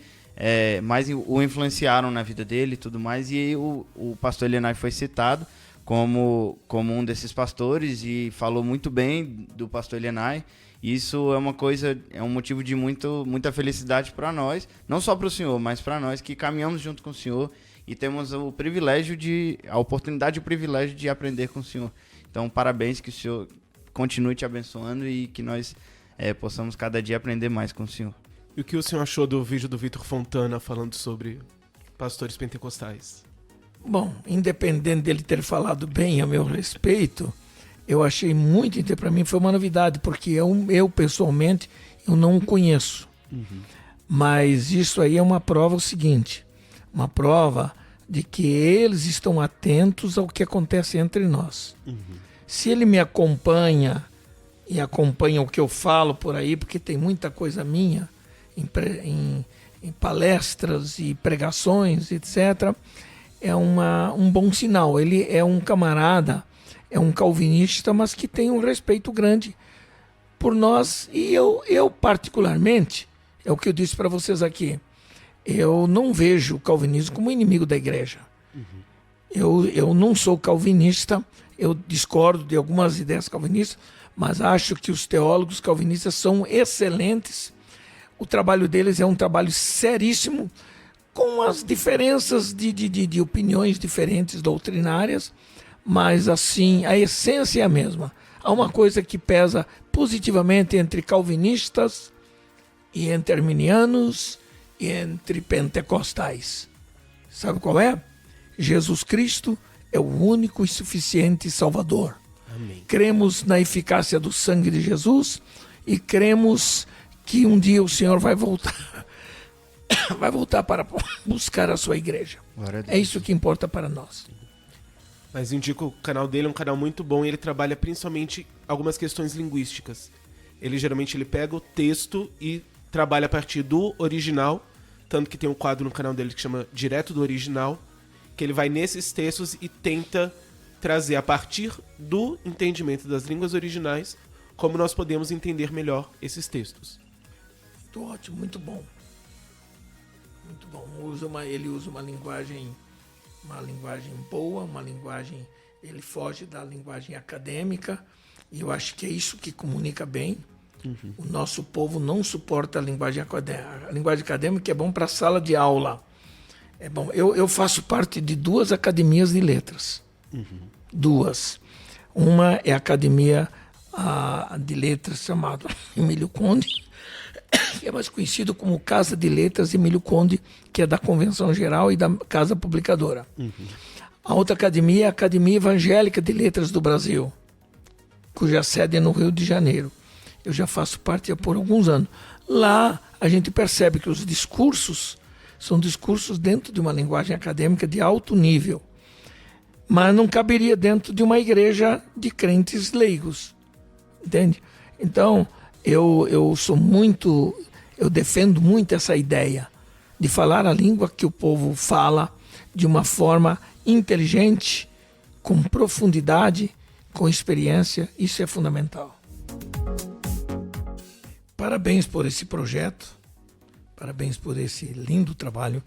mais o influenciaram na vida dele e tudo mais, e o pastor Elianai foi citado como um desses pastores e falou muito bem do pastor Elianai. Isso é um motivo de muita felicidade para nós, não só para o senhor, mas para nós que caminhamos junto com o senhor e temos a oportunidade e o privilégio de aprender com o senhor. Então, parabéns, que o senhor continue te abençoando e que nós possamos cada dia aprender mais com o senhor. E o que o senhor achou do vídeo do Vitor Fontana falando sobre pastores pentecostais? Bom, independente dele ter falado bem a meu respeito, eu achei muito, para mim foi uma novidade, porque eu pessoalmente, eu não o conheço. Mas isso aí é uma prova uma prova de que eles estão atentos ao que acontece entre nós. Se ele me acompanha e acompanha o que eu falo por aí, porque tem muita coisa minha em palestras e pregações, etc., é um bom sinal. Ele é um camarada, é um calvinista, mas que tem um respeito grande por nós. E eu particularmente, é o que eu disse para vocês aqui, eu não vejo o calvinismo como inimigo da igreja. Eu não sou calvinista, eu discordo de algumas ideias calvinistas, mas acho que os teólogos calvinistas são excelentes. O trabalho deles é um trabalho seríssimo, com as diferenças de opiniões diferentes doutrinárias, mas assim, a essência é a mesma. Há uma coisa que pesa positivamente entre calvinistas e entre arminianos e entre pentecostais. Sabe qual é? Jesus Cristo é o único e suficiente Salvador. Amém. Cremos na eficácia do sangue de Jesus e cremos que um dia o Senhor vai voltar para buscar a sua igreja. É isso que importa para nós. Mas indico o canal dele, é um canal muito bom e ele trabalha principalmente algumas questões linguísticas. Ele pega o texto e trabalha a partir do original, tanto que tem um quadro no canal dele que chama Direto do Original, que ele vai nesses textos e tenta trazer a partir do entendimento das línguas originais como nós podemos entender melhor esses textos. Muito ótimo, muito bom. Muito bom. Ele usa uma linguagem boa, ele foge da linguagem acadêmica, e eu acho que é isso que comunica bem. O nosso povo não suporta a linguagem acadêmica. A linguagem acadêmica é bom para a sala de aula. É bom. Eu faço parte de 2 academias de letras. 2. Uma é a academia de letras chamada Emílio Conde, que é mais conhecido como Casa de Letras Emílio Conde, que é da Convenção Geral e da Casa Publicadora. A outra academia é a Academia Evangélica de Letras do Brasil, cuja sede é no Rio de Janeiro. Eu já faço parte por alguns anos. Lá a gente percebe que os discursos são discursos dentro de uma linguagem acadêmica de alto nível, mas não caberia dentro de uma igreja de crentes leigos, entende? Então eu defendo muito essa ideia de falar a língua que o povo fala de uma forma inteligente, com profundidade, com experiência. Isso é fundamental. Parabéns por esse projeto, parabéns por esse lindo trabalho.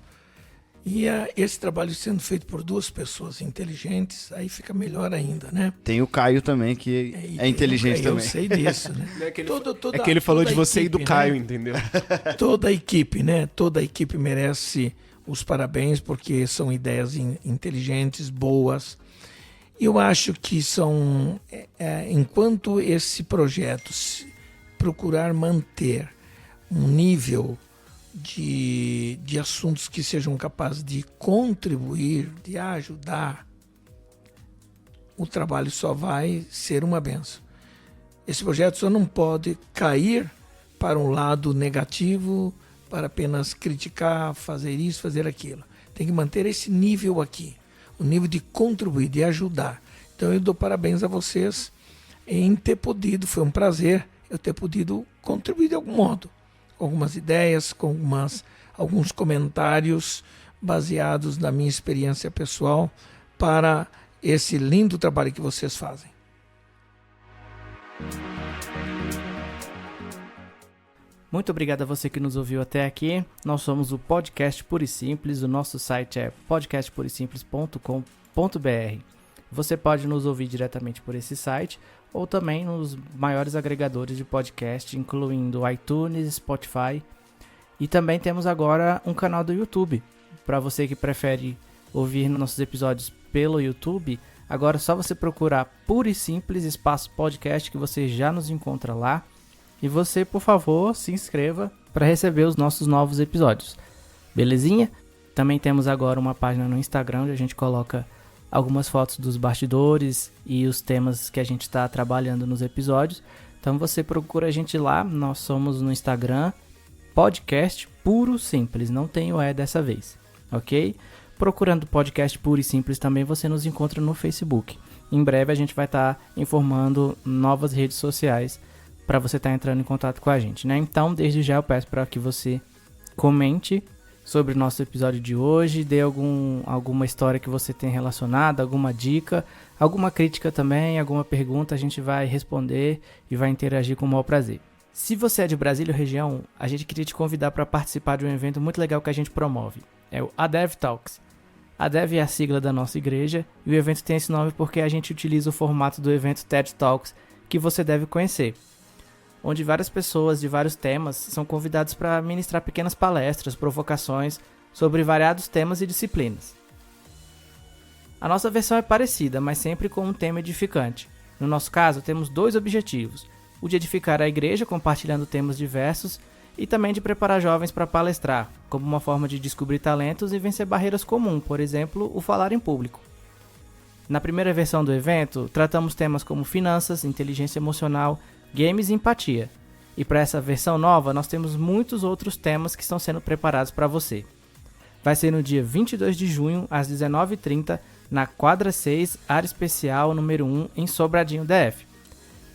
E esse trabalho sendo feito por 2 pessoas inteligentes, aí fica melhor ainda, né? Tem o Caio também, que é inteligente também. Eu sei disso, né? É que ele falou de você equipe, e do Caio, né? entendeu? Toda a equipe, né? Toda a equipe merece os parabéns, porque são ideias inteligentes, boas. Eu acho que enquanto esse projeto procurar manter um nível de assuntos que sejam capazes de contribuir, de ajudar, o trabalho só vai ser uma benção. Esse projeto só não pode cair para um lado negativo, para apenas criticar, fazer isso, fazer aquilo. Tem que manter esse nível aqui, o nível de contribuir, de ajudar. Então eu dou parabéns a vocês em ter podido, foi um prazer eu ter podido contribuir de algum modo, com algumas ideias, com alguns comentários baseados na minha experiência pessoal para esse lindo trabalho que vocês fazem. Muito obrigado a você que nos ouviu até aqui. Nós somos o Podcast Puro e Simples. O nosso site é podcastpurisimples.com.br. Você pode nos ouvir diretamente por esse site ou também nos maiores agregadores de podcast, incluindo iTunes, Spotify. E também temos agora um canal do YouTube. Para você que prefere ouvir nossos episódios pelo YouTube, agora é só você procurar Puro e Simples espaço podcast que você já nos encontra lá. E você, por favor, se inscreva para receber os nossos novos episódios. Belezinha? Também temos agora uma página no Instagram onde a gente coloca algumas fotos dos bastidores e os temas que a gente está trabalhando nos episódios. Então você procura a gente lá. Nós somos no Instagram Podcast Puro Simples. Não tem o E dessa vez, ok? Procurando Podcast Puro e Simples também você nos encontra no Facebook. Em breve a gente vai estar informando novas redes sociais para você estar entrando em contato com a gente, né? Então, desde já eu peço para que você comente sobre o nosso episódio de hoje, dê alguma história que você tem relacionada, alguma dica, alguma crítica também, alguma pergunta, a gente vai responder e vai interagir com o maior prazer. Se você é de Brasília ou região, a gente queria te convidar para participar de um evento muito legal que a gente promove. É o ADEV Talks. ADEV é a sigla da nossa igreja e o evento tem esse nome porque a gente utiliza o formato do evento TED Talks que você deve conhecer, onde várias pessoas de vários temas são convidadas para ministrar pequenas palestras, provocações sobre variados temas e disciplinas. A nossa versão é parecida, mas sempre com um tema edificante. No nosso caso, temos 2 objetivos: o de edificar a igreja, compartilhando temas diversos, e também de preparar jovens para palestrar, como uma forma de descobrir talentos e vencer barreiras comuns, por exemplo, o falar em público. Na primeira versão do evento, tratamos temas como finanças, inteligência emocional, games e empatia. E para essa versão nova, nós temos muitos outros temas que estão sendo preparados para você. Vai ser no dia 22 de junho, às 19h30, na quadra 6, área especial número 1, em Sobradinho, DF.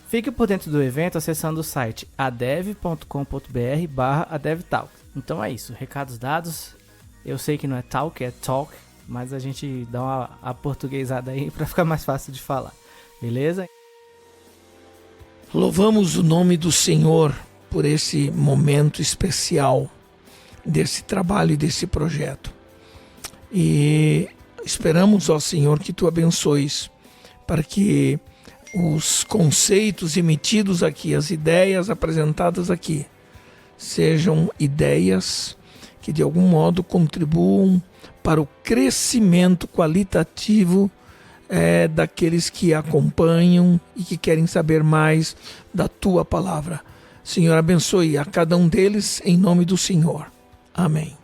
Fique por dentro do evento acessando o site adev.com.br/adevtalk. Então é isso, recados dados. Eu sei que não é talk, é talk, mas a gente dá uma aportuguesada aí para ficar mais fácil de falar, beleza? Louvamos o nome do Senhor por esse momento especial desse trabalho e desse projeto. E esperamos, ó Senhor, que Tu abençoes para que os conceitos emitidos aqui, as ideias apresentadas aqui, sejam ideias que de algum modo contribuam para o crescimento qualitativo daqueles que acompanham e que querem saber mais da Tua palavra. Senhor, abençoe a cada um deles em nome do Senhor. Amém.